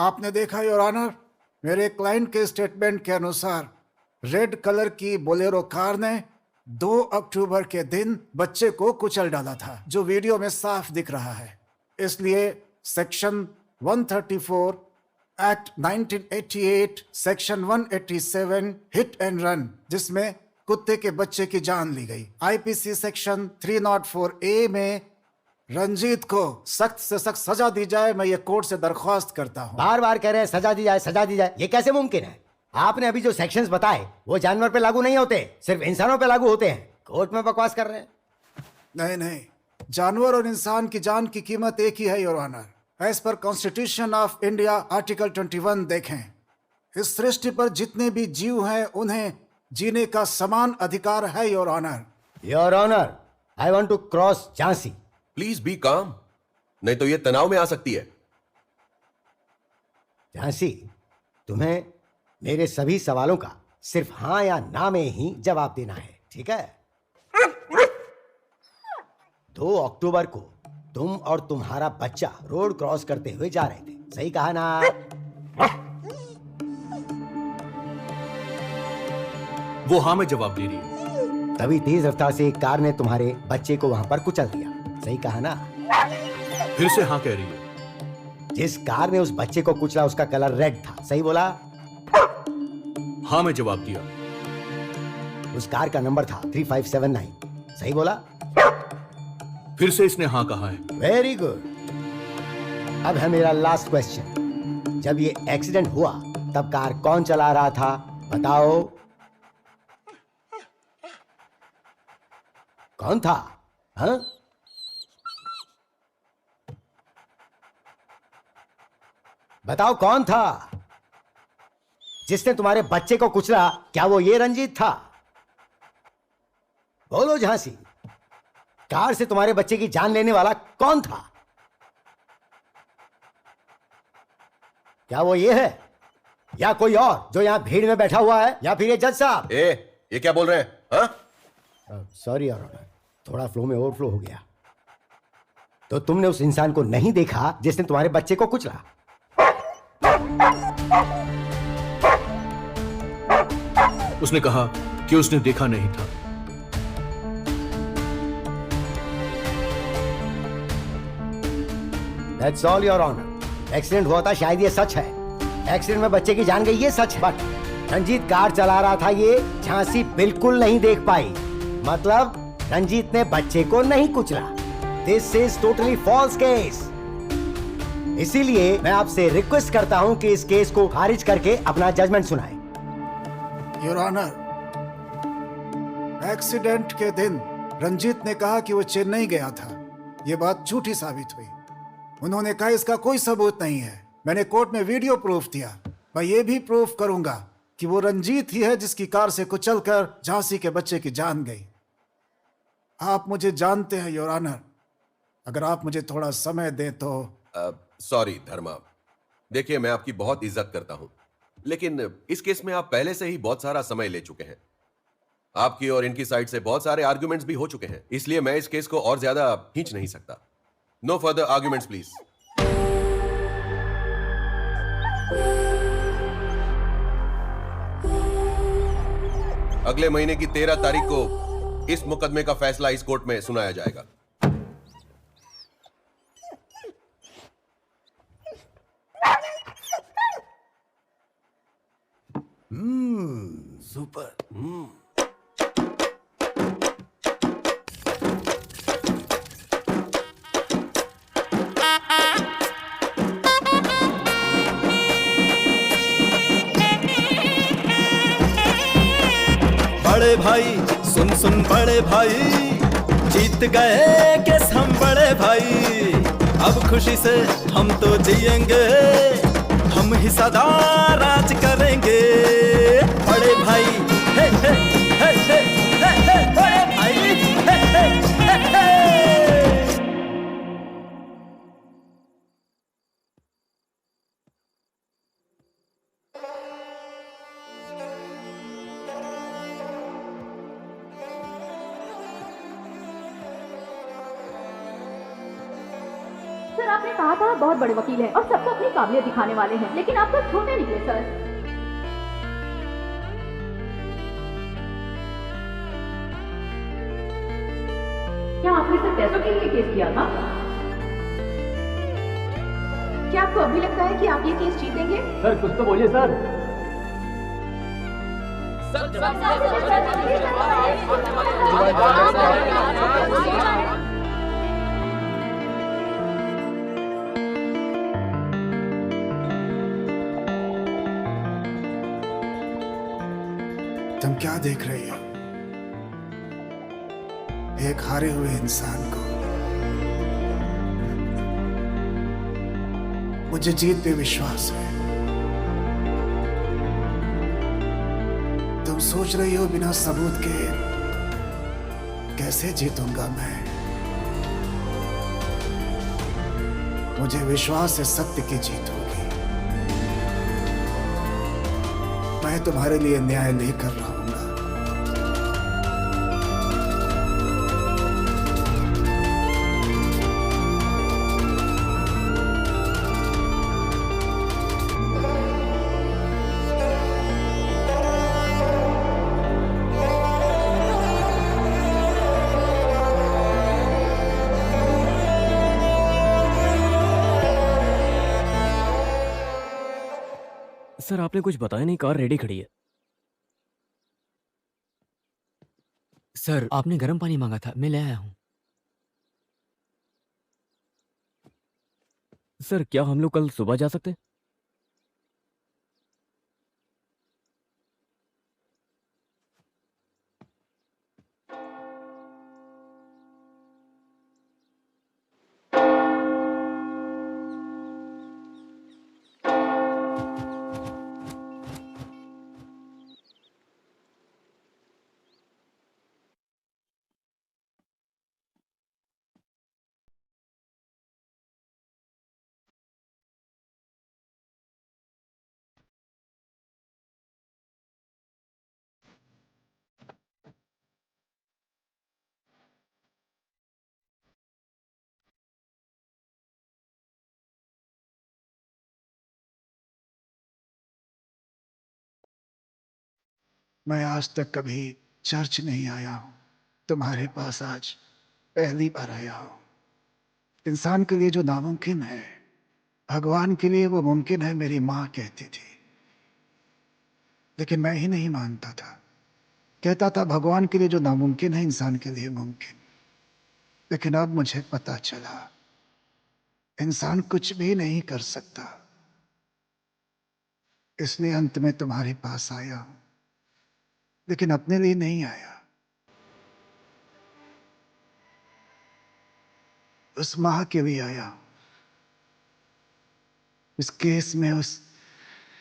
आपने देखा योर ऑनर, मेरे क्लाइंट के स्टेटमेंट के अनुसार रेड कलर की बोलेरो कार ने 2 अक्टूबर के दिन बच्चे को कुचल डाला था, जो वीडियो में साफ दिख रहा है। इसलिए section 134 act 1988, section 187 hit and run, जिसमें कुत्ते के बच्चे की जान ली गई, आईपीसी सेक्शन 304A में रंजीत को सख्त से सख्त सजा दी जाए। मैं ये कोर्ट से दरख्वास्त करता हूँ। बार बार कह रहे हैं सजा दी जाए, सजा दी जाए। ये कैसे मुमकिन है? आपने अभी जो सेक्शंस बताए वो जानवर पे लागू नहीं होते, सिर्फ इंसानों पे लागू होते हैं। कोर्ट में बकवास कर रहे हैं। नहीं नहीं, जानवर और इंसान की जान की कीमत एक ही है your honour. As per constitution of India article 21 देखें, इस सृष्टि पर जितने भी जीव हैं उन्हें जीने का समान अधिकार है your honour. Your honour, I want to cross Jhansi. Please be calm, नहीं तो ये तनाव में आ सकती है। झांसी, तुम्हें मेरे सभी सवालों का सिर्फ हाँ या ना में ही जवाब देना है, ठीक है? 2 अक्टूबर को तुम और तुम्हारा बच्चा रोड क्रॉस करते हुए जा रहे थे, सही कहा ना? वो हाँ में जवाब दे रही है। तभी तेज रफ्तार से एक कार ने तुम्हारे बच्चे को वहां पर कुचल दिया, सही कहा ना? फिर से हाँ कह रही है। जिस कार ने उस बच्चे को कुचला उसका कलर रेड था, सही बोला? हाँ में जवाब दिया। उस कार का नंबर था 3579, सही बोला? फिर से इसने हाँ कहा है। Very good. अब है मेरा लास्ट क्वेश्चन। जब ये एक्सीडेंट हुआ तब कार कौन चला रहा था, बताओ? कौन था? हाँ? बताओ कौन था जिसने तुम्हारे बच्चे को कुचला? क्या वो ये रंजीत था? बोलो झांसी, कार से तुम्हारे बच्चे की जान लेने वाला कौन था? क्या वो ये है या कोई और जो यहां भीड़ में बैठा हुआ है, या फिर ये जज साहब? ये क्या बोल रहे हैं? हाँ? सॉरी योर ऑनर, थोड़ा फ्लो में ओवरफ्लो हो गया। तो तुमने उस इंसान को नहीं देखा जिसने तुम्हारे बच्चे को कुचला? उसने कहा कि उसने देखा नहीं था। That's all your honor. Accident हुआ था, शायद ये सच है। एक्सीडेंट में बच्चे की जान गई, ये सच है। बट रंजीत कार चला रहा था, ये झांसी बिल्कुल नहीं देख पाई। मतलब रंजीत ने बच्चे को नहीं कुचला। This is totally false case. इसीलिए मैं आपसे रिक्वेस्ट करता हूं कि इस केस को खारिज करके अपना जजमेंट सुनाएं। योर ऑनर, एक्सीडेंट के दिन रंजीत ने कहा कि वो चेन्नई गया था। ये बात झूठी साबित हुई। उन्होंने कहा इसका कोई सबूत नहीं है। मैंने कोर्ट में वीडियो प्रूफ दिया। मैं ये भी प्रूफ करूंगा कि वो रंजीत ही है जिसकी कार से कुचलकर झांसी के बच्चे की जान गई। आप मुझे जानते हैं योर ऑनर, अगर आप मुझे थोड़ा समय दें तो। सॉरी धर्मा, देखिए मैं आपकी बहुत इज्जत करता हूं, लेकिन इस केस में आप पहले से ही बहुत सारा समय ले चुके हैं। आपकी और इनकी साइड से बहुत सारे आर्गुमेंट्स भी हो चुके हैं, इसलिए मैं इस केस को और ज्यादा खींच नहीं सकता। No further arguments please. अगले महीने की 13 तारीख को इस मुकदमे का फैसला इस कोर्ट में सुनाया जाएगा। सुपर। बड़े भाई सुन सुन बड़े भाई, जीत गए केस हम बड़े भाई। अब खुशी से हम तो जिएंगे, हम ही सदा राज करेंगे। बड़े भाई हे हे हे हे हे हे, बड़े भाई हे हे हे हे। सर आपने कहा था बहुत बड़े वकील हैं और सबको अपनी काबिलियत दिखाने वाले हैं, लेकिन आप तो छोटे निकले सर। क्या आपने सिर्फ पैसों के लिए केस किया था? क्या आपको अभी लगता है कि आप ये केस जीतेंगे? सर कुछ तो बोलिए सर। तुम क्या देख रही हो? एक हारे हुए इंसान को। मुझे जीत पे विश्वास है। तुम सोच रही हो बिना सबूत के कैसे जीतूंगा मैं? मुझे विश्वास है सत्य की जीत होगी। मैं तुम्हारे लिए न्याय लेकर रहूंगा। सर आपने कुछ बताया नहीं, कार रेडी खड़ी है। सर आपने गर्म पानी मांगा था, मैं ले आया हूँ। सर क्या हम लोग कल सुबह जा सकते हैं? मैं आज तक कभी चर्च नहीं आया हूं। तुम्हारे पास आज पहली बार आया हूं। इंसान के लिए जो नामुमकिन है, भगवान के लिए वो मुमकिन है, मेरी माँ कहती थी। लेकिन मैं ही नहीं मानता था। कहता था भगवान के लिए जो नामुमकिन है, इंसान के लिए मुमकिन। लेकिन अब मुझे पता चला इंसान कुछ भी नहीं कर सकता। इसलिए अंत में तुम्हारे पास आया हूं, लेकिन अपने लिए नहीं आया। उस मां के लिए आया हूं। इस केस में उस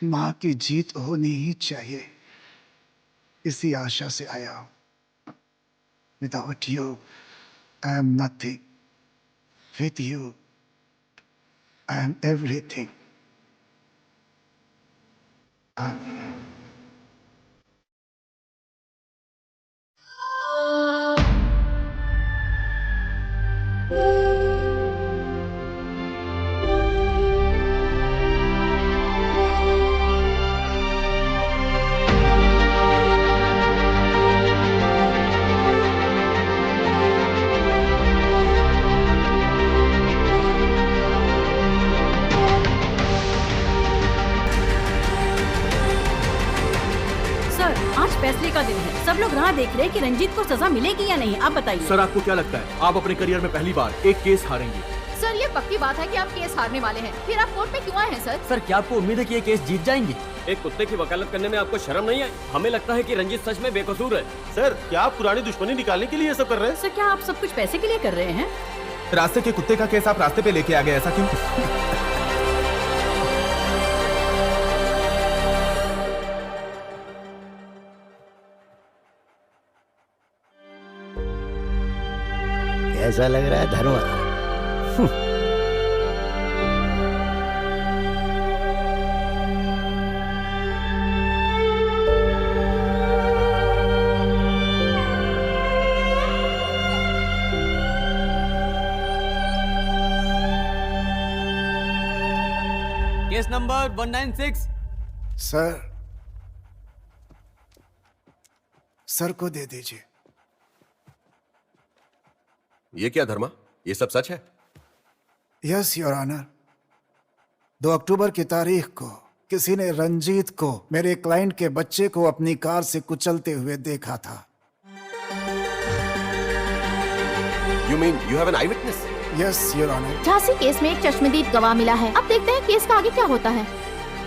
मां की जीत होनी ही चाहिए, इसी आशा से आया हूं। Without you I am nothing, with you I am everything. आज फैसले का दिन है। सब लोग राह देख रहे हैं कि रंजीत को सजा मिलेगी या नहीं। आप बताइए। सर आपको क्या लगता है आप अपने करियर में पहली बार एक केस हारेंगे? सर ये पक्की बात है कि आप केस हारने वाले हैं। फिर आप कोर्ट में क्यों आए हैं सर? सर क्या आपको उम्मीद है कि ये केस जीत जाएंगे? एक कुत्ते की वकालत करने में आपको शर्म नहीं आई? हमें लगता है कि रंजीत सच में बेकसूर है। सर क्या आप पुरानी दुश्मनी निकालने के लिए ये सब कर रहे हैं? सर क्या आप सब कुछ पैसे के लिए कर रहे हैं? रास्ते के कुत्ते का केस आप रास्ते पे लेके आ गए, ऐसा क्यों? कैसा लग रहा है धर्मा? Case number 196। सर को दे दीजिए। ये क्या धर्मा, ये सब सच है? Yes your honour. 2 अक्टूबर की तारीख को किसी ने रंजीत को मेरे क्लाइंट के बच्चे को अपनी कार से कुचलते हुए देखा था। You mean you have an eyewitness? Yes your honour. Jhansi case में एक चश्मदीद गवाह मिला है। अब देखते हैं केस का आगे क्या होता है।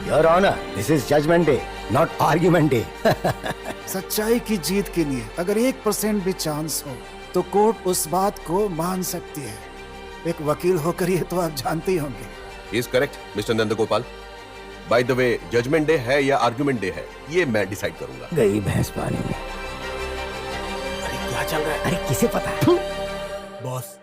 Your honour, this is judgement day, not argument day. सच्चाई की जीत के लिए अगर 1% भी चांस हो तो कोर्ट उस बात को मान सकती है। एक वकील होकर ये तो आप जानते ही होंगे। Is correct mister Nandgopal. By the way, judgement day है या आर्गुमेंट डे है, ये मैं डिसाइड करूंगा। गई भैंस पानी में। अरे क्या चल रहा है? अरे किसे पता है? बॉस,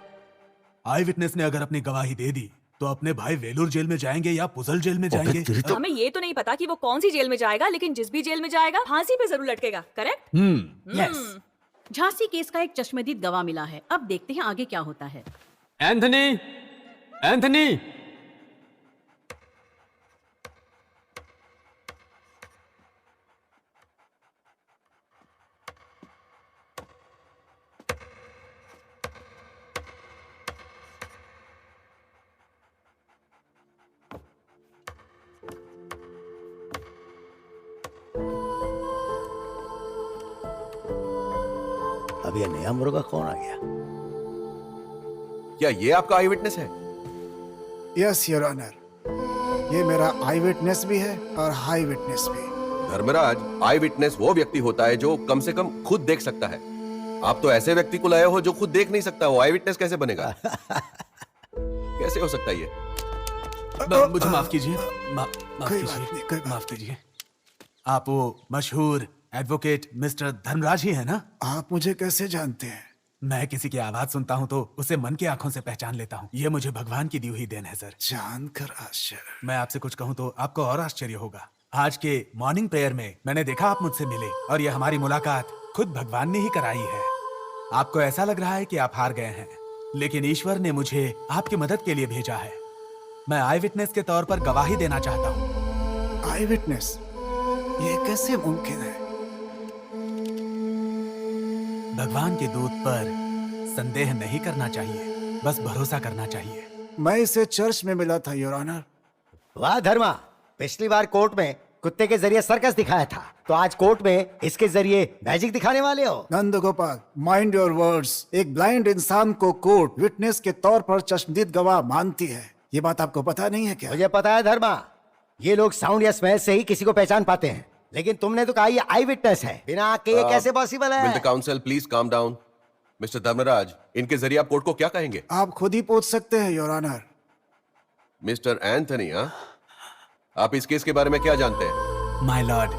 आई विटनेस ने अगर अपनी गवाही दे दी तो अपने भाई वेलूर जेल में जाएंगे या पुजल जेल में जाएंगे? हमें ये तो नहीं पता कि वो कौन सी जेल में जाएगा, लेकिन जिस भी जेल में जाएगा फांसी पे जरूर लटकेगा। करेक्ट? यस। झांसी केस का एक चश्मदीद गवाह मिला है। अब देखते हैं आगे क्या होता है। एंथनी, एंथनी, अब ये नया मुर्गा कौन आ गया? क्या ये आपका आई विटनेस है? यस योर ऑनर, ये मेरा आई विटनेस भी है और हाई विटनेस भी। धर्मराज, आई विटनेस वो व्यक्ति होता है जो कम से कम खुद देख सकता है। आप तो ऐसे व्यक्ति को लाए हो जो खुद देख नहीं सकता। वो आई विटनेस कैसे बनेगा? कैसे हो सकता है ये? मुझे माफ कीजिए, माफ कोई बात नहीं, कोई कीजिए, माफ कीजिए। आप वो मशहूर एडवोकेट मिस्टर धर्मराज ही है ना? आप मुझे कैसे जानते हैं? मैं किसी की आवाज सुनता हूँ तो उसे मन की आंखों से पहचान लेता हूँ। ये मुझे भगवान की दी हुई देन है सर। जानकर आश्चर्य। मैं आपसे कुछ कहूँ तो आपको और आश्चर्य होगा। आज के मॉर्निंग प्रेयर में मैंने देखा आप मुझसे मिले और ये हमारी मुलाकात खुद भगवान ने ही कराई है। आपको ऐसा लग रहा है कि आप हार गए हैं, लेकिन ईश्वर ने मुझे आपकी मदद के लिए भेजा है। मैं आई विटनेस के तौर पर गवाही देना चाहता हूँ। आई विटनेस? ये कैसे मुमकिन है? भगवान के दूत पर संदेह नहीं करना चाहिए, बस भरोसा करना चाहिए। मैं इसे चर्च में मिला था योर ऑनर। वाह धर्मा, पिछली बार कोर्ट में कुत्ते के जरिए सर्कस दिखाया था, तो आज कोर्ट में इसके जरिए मैजिक दिखाने वाले हो। Nandgopal, mind your words. एक ब्लाइंड इंसान को कोर्ट विटनेस के तौर पर चश्मदीद गवाह मानती है। ये बात आपको पता नहीं है क्या? मुझे पता है धर्मा, ये लोग साउंड या स्मेल से ही किसी को पहचान पाते हैं, लेकिन तुमने तो कहा ये आई विटनेस है। बिना आँख के ये कैसे पॉसिबल है? Will the counsel please calm down. Mister Dharamraj, इनके जरिए आप कोर्ट को क्या कहेंगे? आप खुद ही पूछ सकते हैं योर ऑनर। मिस्टर एंथनी, हाँ, आप इस केस के बारे में क्या जानते हैं? माय लॉर्ड,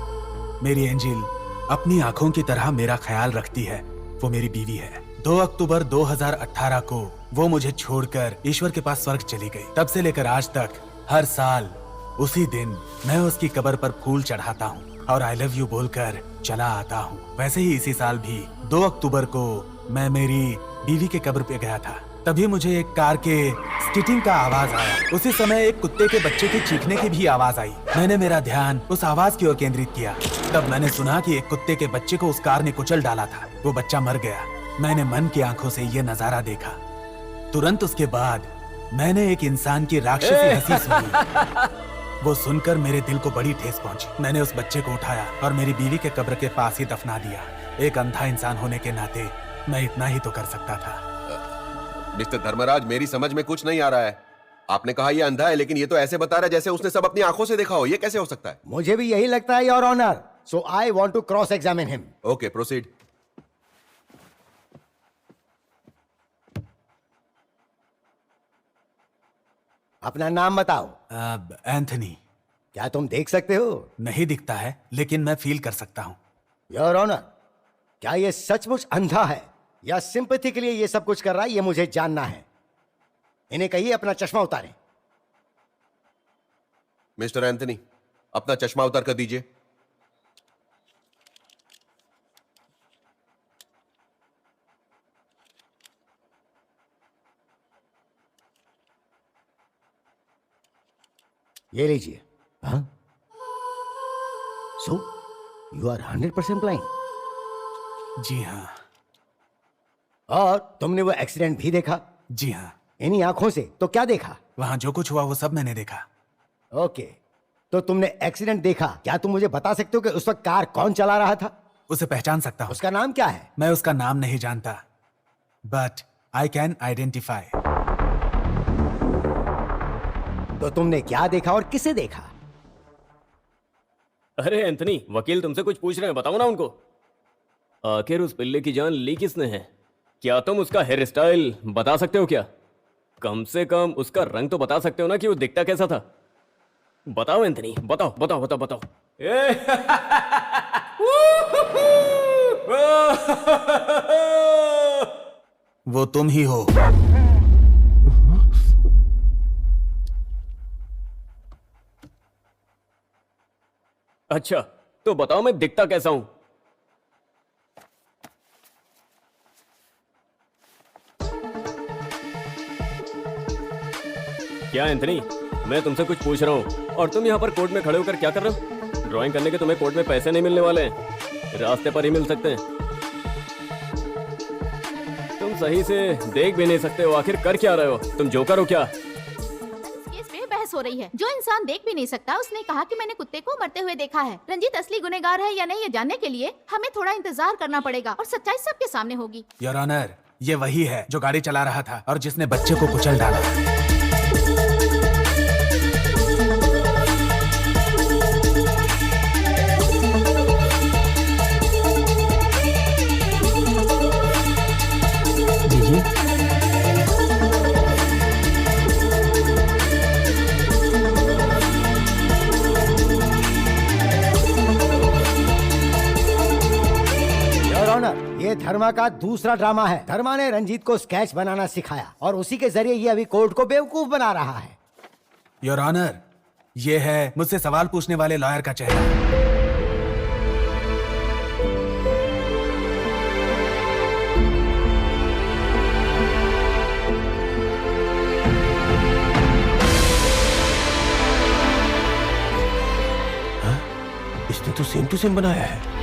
मेरी एंजिल अपनी आंखों की तरह मेरा ख्याल रखती है। वो मेरी बीवी है। 2 अक्टूबर 2018 को वो मुझे छोड़कर ईश्वर के पास स्वर्ग चली गई। तब से लेकर आज तक हर साल उसी दिन मैं उसकी कब्र पर फूल चढ़ाता हूँ और आई लव यू बोलकर चला आता हूँ। वैसे ही इसी साल भी 2 अक्टूबर को मैं मेरी बीवी के कब्र पे गया था। तभी मुझे एक कार के स्किटिंग का आवाज आया। उसी समय एक कुत्ते के बच्चे के चीखने की भी आवाज आई। मैंने मेरा ध्यान उस आवाज की ओर केंद्रित किया। तब मैंने सुना कि एक कुत्ते के बच्चे को उस कार ने कुचल डाला था। वो बच्चा मर गया। मैंने मन की आंखों से ये नजारा देखा। तुरंत उसके बाद मैंने एक इंसान की राक्षसी हंसी सुनी। वो सुनकर मेरे दिल को बड़ी ठेस पहुंची। मैंने उस बच्चे को उठाया और मेरी बीवी के कब्र के पास ही दफना दिया। एक अंधा इंसान होने के नाते मैं इतना ही तो कर सकता था। मिस्टर धर्मराज, मेरी समझ में कुछ नहीं आ रहा है। आपने कहा ये अंधा है, लेकिन ये तो ऐसे बता रहा है जैसे उसने सब अपनी आंखों से देखा हो। ये कैसे हो सकता है? मुझे भी यही लगता है your honour. So I want to cross examine him. Okay, proceed. अपना नाम बताओ। एंथनी। क्या तुम देख सकते हो? नहीं दिखता है, लेकिन मैं फील कर सकता हूँ। योर ऑनर, क्या ये सचमुच अंधा है या सिंपैथी के लिए ये सब कुछ कर रहा है, ये मुझे जानना है। इन्हें कहिए अपना चश्मा उतारें। मिस्टर एंथनी, अपना चश्मा उतार कर दीजिए। ये लीजिए। हाँ? So, you are 100% blind? जी हाँ। और तुमने वो एक्सीडेंट भी देखा? जी हाँ। इन्हीं आंखों से? तो क्या देखा? वहां जो कुछ हुआ वो सब मैंने देखा। ओके, तो तुमने एक्सीडेंट देखा। क्या तुम मुझे बता सकते हो कि उस वक्त कार कौन चला रहा था? उसे पहचान सकता हूँ। उसका नाम क्या है? मैं उसका नाम नहीं जानता, बट आई कैन आइडेंटिफाई। तो तुमने क्या देखा और किसे देखा? अरे एंथनी, वकील तुमसे कुछ पूछ रहे हैं, बताओ ना उनको। आखिर उस पिल्ले की जान ली किसने है? क्या तुम उसका हेयर स्टाइल बता सकते हो क्या? कम से कम उसका रंग तो बता सकते हो ना कि वो दिखता कैसा था? बताओ एंथनी, बताओ बताओ बताओ बताओ। वो तुम ही हो। अच्छा, तो बताओ मैं दिखता कैसा हूं? क्या एंथनी, मैं तुमसे कुछ पूछ रहा हूं और तुम यहां पर कोर्ट में खड़े होकर क्या कर रहे हो? ड्राइंग करने के तुम्हें कोर्ट में पैसे नहीं मिलने वाले हैं, रास्ते पर ही मिल सकते हैं। तुम सही से देख भी नहीं सकते हो, आखिर कर क्या रहे हो? तुम जोकर हो क्या? केस पे बहस हो रही है। जो इंसान देख भी नहीं सकता, उसने कहा कि मैंने कुत्ते को मरते हुए देखा है। रंजीत असली गुनहगार है या नहीं, ये जानने के लिए हमें थोड़ा इंतजार करना पड़ेगा और सच्चाई सबके सामने होगी। योर ऑनर, ये वही है जो गाड़ी चला रहा था और जिसने बच्चे को कुचल डाला। ये धर्मा का दूसरा ड्रामा है। धर्मा ने रंजीत को स्केच बनाना सिखाया और उसी के जरिए ये अभी कोर्ट को बेवकूफ बना रहा है। योर ऑनर, ये है मुझसे सवाल पूछने वाले लॉयर का चेहरा। इसने तो सेम टू सेम बनाया है।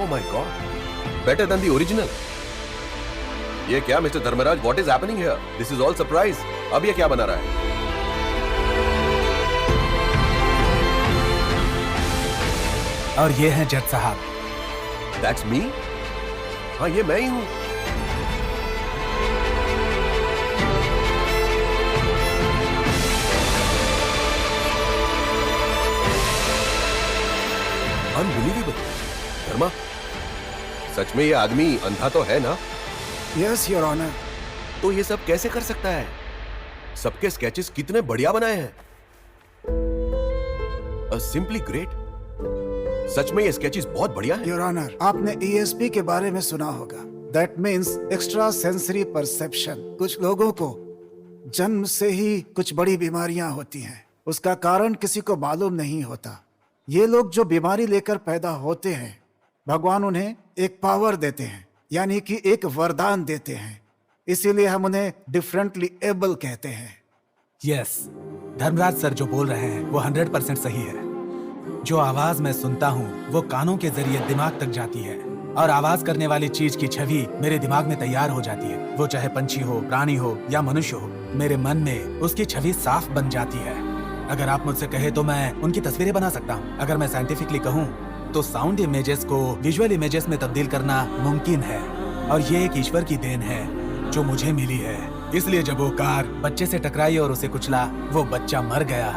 Oh my God, better than the original. ये क्या mister Dharamraj? What is happening here? This is all surprise. अब ये क्या बना रहा है? और ये हैं जज साहब। That's me? हाँ, ये मैं ही हूँ। Unbelievable. धर्मा, सच में ये आदमी अंधा तो है ना? Yes your honour. तो ये सब कैसे कर सकता है? सबके स्केचेस कितने बढ़िया बनाए हैं। Simply great. सच में ये स्केचेस बहुत बढ़िया हैं। योर ऑनर, आपने ESP के बारे में सुना होगा। That means extra sensory perception. कुछ लोगों को जन्म से ही कुछ बड़ी बीमारियां होती हैं, उसका कारण किसी को मालूम नहीं होता। ये लोग जो बीमारी लेकर पैदा होते हैं, भगवान उन्हें एक पावर देते हैं, यानी कि एक वरदान देते हैं। इसीलिए हम उन्हें डिफरेंटली एबल कहते हैं। यस, धर्मराज सर जो बोल रहे हैं वो 100% सही है। जो आवाज मैं सुनता हूँ वो कानों के जरिए दिमाग तक जाती है और आवाज करने वाली चीज की छवि मेरे दिमाग में तैयार हो जाती है। वो चाहे पंछी हो, प्राणी हो या मनुष्य हो, मेरे मन में उसकी छवि साफ बन जाती है। अगर आप मुझसे कहे तो मैं उनकी तस्वीरें बना सकता हूँ। अगर मैं साइंटिफिकली कहूँ तो साउंड इमेजेस को विजुअल इमेजेस में तब्दील करना मुमकिन है और ये एक ईश्वर की देन है जो मुझे मिली है। इसलिए जब वो कार बच्चे से टकराई और उसे कुचला, वो बच्चा मर गया।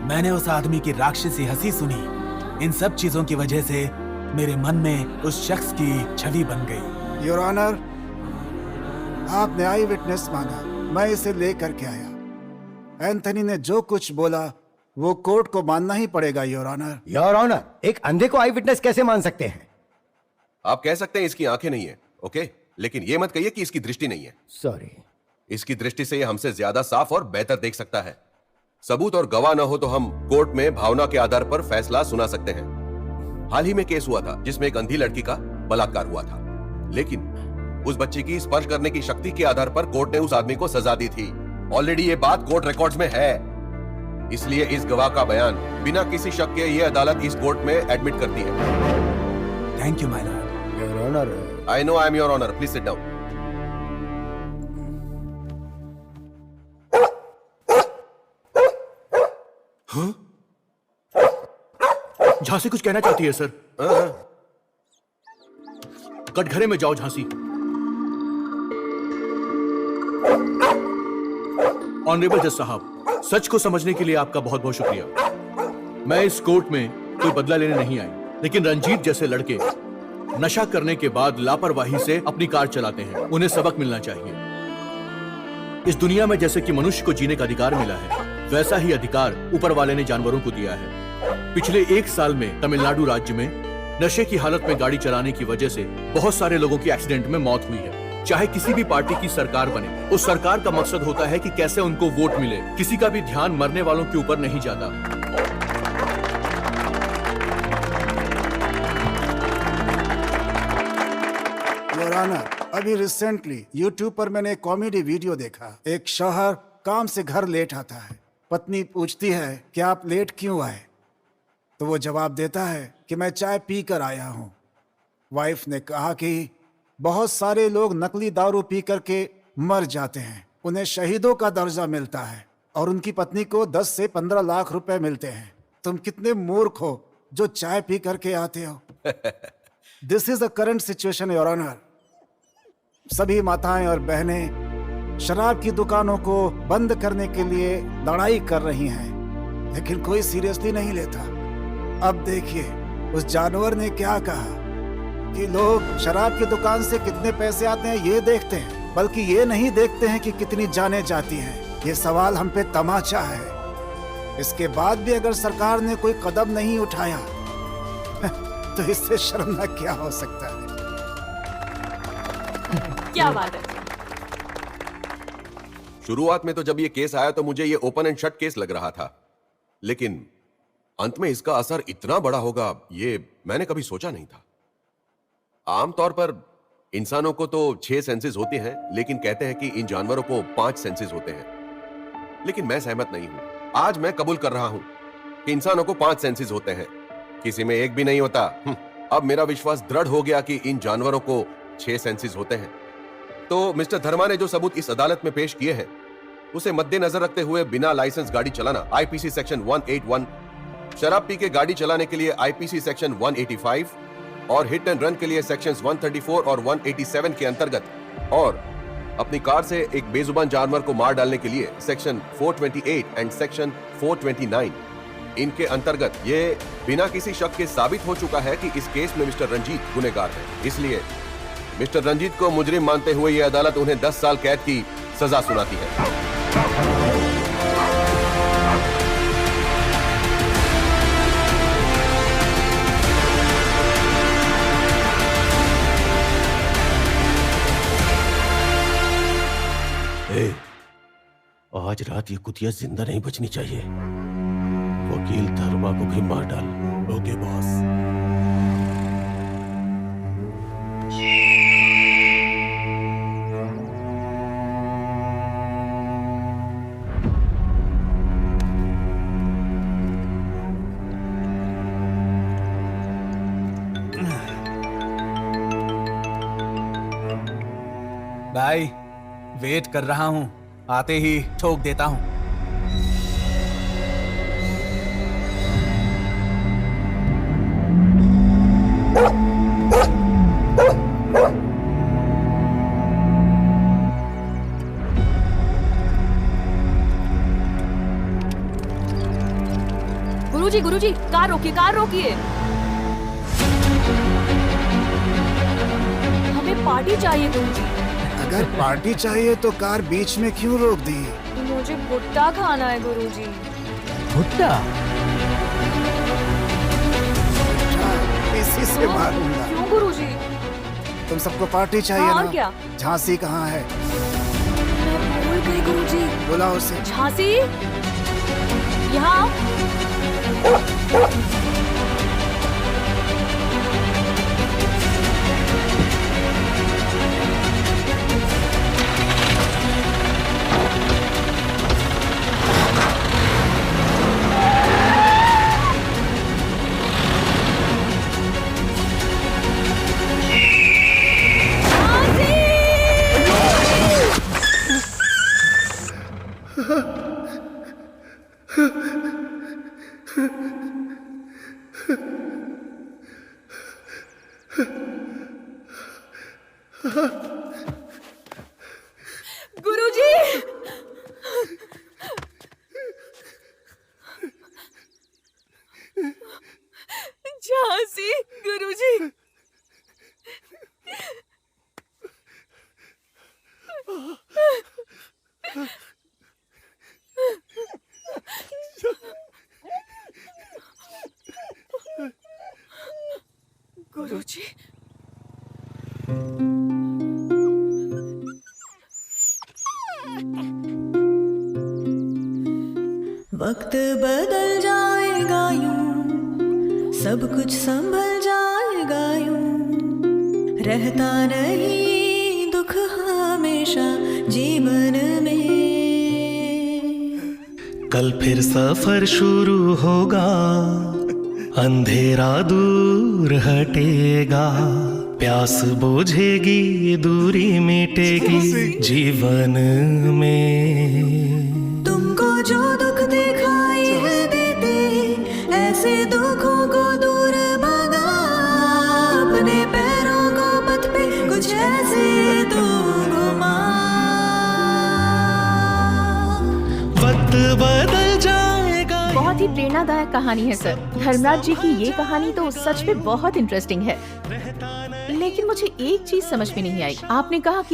मैंने उस आदमी की राक्षसी हंसी सुनी। इन सब चीजों की वजह से मेरे मन में उस शख्स की छवि बन गई। योर ऑनर, आपने आई विटनेस मांगा, मैं इसे लेकर के आया। एंथनी ने जो कुछ बोला वो कोर्ट को मानना ही पड़ेगा। Your honour. योर ऑनर, एक अंधे को आई विटनेस कैसे मान सकते हैं? आप कह सकते हैं इसकी आंखें नहीं है, ओके, लेकिन ये मत कहिए कि इसकी दृष्टि नहीं है। सॉरी। इसकी दृष्टि से ये हमसे ज्यादा साफ और बेहतर देख सकता है। सबूत और गवाह न हो तो हम कोर्ट में भावना के आधार पर फैसला सुना सकते हैं। हाल ही में केस हुआ था जिसमें एक अंधी लड़की का बलात्कार हुआ था, लेकिन उस बच्ची की स्पर्श करने की शक्ति के आधार पर कोर्ट ने उस आदमी को सजा दी थी। ऑलरेडी ये बात कोर्ट रिकॉर्ड्स में है। इसलिए इस गवाह का बयान बिना किसी शक के ये अदालत इस कोर्ट में एडमिट करती है। Thank you my lord. Your honour, I know I am your honour, please sit down. Jhansi कुछ कहना चाहती है सर। कटघरे में जाओ झांसी। ऑनरेबल जज साहब, सच को समझने के लिए आपका बहुत बहुत शुक्रिया। मैं इस कोर्ट में कोई बदला लेने नहीं आई, लेकिन रंजीत जैसे लड़के नशा करने के बाद लापरवाही से अपनी कार चलाते हैं, उन्हें सबक मिलना चाहिए। इस दुनिया में जैसे कि मनुष्य को जीने का अधिकार मिला है, वैसा ही अधिकार ऊपर वाले ने जानवरों को दिया है। पिछले 1 साल में तमिलनाडु राज्य में नशे की हालत में गाड़ी चलाने की वजह से बहुत सारे लोगों की एक्सीडेंट में मौत हुई है। चाहे किसी भी पार्टी की सरकार बने, उस सरकार का मकसद होता है कि कैसे उनको वोट मिले। किसी का भी ध्यान मरने वालों के ऊपर नहीं जाता। योर ऑनर, अभी रिसेंटली YouTube पर मैंने एक कॉमेडी वीडियो देखा। एक शौहर काम से घर लेट आता है, पत्नी पूछती है कि आप लेट क्यों आए, तो वो जवाब देता है कि मैं चाय पी कर आया हूँ। वाइफ ने कहा कि बहुत सारे लोग नकली दारू पी करके मर जाते हैं, उन्हें शहीदों का दर्जा मिलता है और उनकी पत्नी को 10 से 15 लाख रुपए मिलते हैं। तुम कितने मूर्ख हो जो चाय पी करके आते हो। This is the current situation your honour. सभी माताएं और बहनें शराब की दुकानों को बंद करने के लिए लड़ाई कर रही हैं, लेकिन कोई सीरियसली नहीं लेता। अब देखिए उस जानवर ने क्या कहा कि लोग शराब की दुकान से कितने पैसे आते हैं ये देखते हैं, बल्कि ये नहीं देखते हैं कि कितनी जानें जाती हैं। ये सवाल हम पे तमाचा है। इसके बाद भी अगर सरकार ने कोई कदम नहीं उठाया तो इससे शर्मनाक क्या हो सकता है। क्या बात है। शुरुआत में तो जब ये केस आया तो मुझे ये ओपन एंड शट केस लग रहा था, लेकिन अंत में इसका असर इतना बड़ा होगा ये मैंने कभी सोचा नहीं था। आमतौर पर इंसानों को तो 6 सेंसेस होते हैं, लेकिन कहते हैं कि इन जानवरों को 5 सेंसेस होते हैं। लेकिन मैं सहमत नहीं हूं। आज मैं कबूल कर रहा हूं कि इंसानों को 5 सेंसेस होते हैं, किसी में एक भी नहीं होता। अब मेरा विश्वास दृढ़ हो गया कि इन जानवरों को 6 सेंसेस होते हैं। तो मिस्टर धर्मा ने जो सबूत इस अदालत में पेश किए हैं, उसे मद्देनजर रखते हुए बिना लाइसेंस गाड़ी चलाना आईपीसी सेक्शन 181, शराब पी के गाड़ी चलाने के लिए आईपीसी सेक्शन 185 और हिट एंड रन के लिए सेक्शंस 134 और 187 के अंतर्गत, और अपनी कार से एक बेजुबान जानवर को मार डालने के लिए सेक्शन 428 एंड सेक्शन 429, इनके अंतर्गत ये बिना किसी शक के साबित हो चुका है कि इस केस में मिस्टर रंजीत गुनहगार है। इसलिए मिस्टर रंजीत को मुजरिम मानते हुए ये अदालत उन्हें 10 साल कैद की सजा सुनाती है। आज रात ये कुतिया जिंदा नहीं बचनी चाहिए। वकील धर्मा को भी मार डाल। Okay boss. भाई वेट कर रहा हूँ, आते ही ठोक देता हूँ। गुरुजी, कार रोकिए, कार रोकिए। हमें पार्टी चाहिए गुरुजी। अगर पार्टी चाहिए तो कार बीच में क्यों रोक दी? मुझे भुट्टा खाना है गुरुजी। भुट्टा? इसी से मारूंगा। क्यों गुरुजी? तुम सबको पार्टी चाहिए हाँ, ना? क्या? झांसी कहाँ है? मैं भूल गई गुरुजी। बुलाओ उसे। झांसी, यहाँ। गुरुजी, झांसी गुरुजी। गुरुजी, वक्त बदल जाएगा यूं, सब कुछ संभल जाएगा यूं, रहता नहीं दुख हमेशा जीवन में। कल फिर सफर शुरू होगा, अंधेरा दूर हटेगा, प्यास बुझेगी, दूरी मिटेगी जीवन में। तुमको जो दुख दिखाई है देते, ऐसे दुखों को दूर भगा, अपने पैरों को पथ पे कुछ ऐसे तो घुमा। वक्त बदल जाएगा। बहुत ही प्रेरणादायक कहानी है सर। धर्मराज जी की ये कहानी तो सच में बहुत इंटरेस्टिंग है, लेकिन मुझे एक चीज समझ में नहीं आई। आपने कहा कि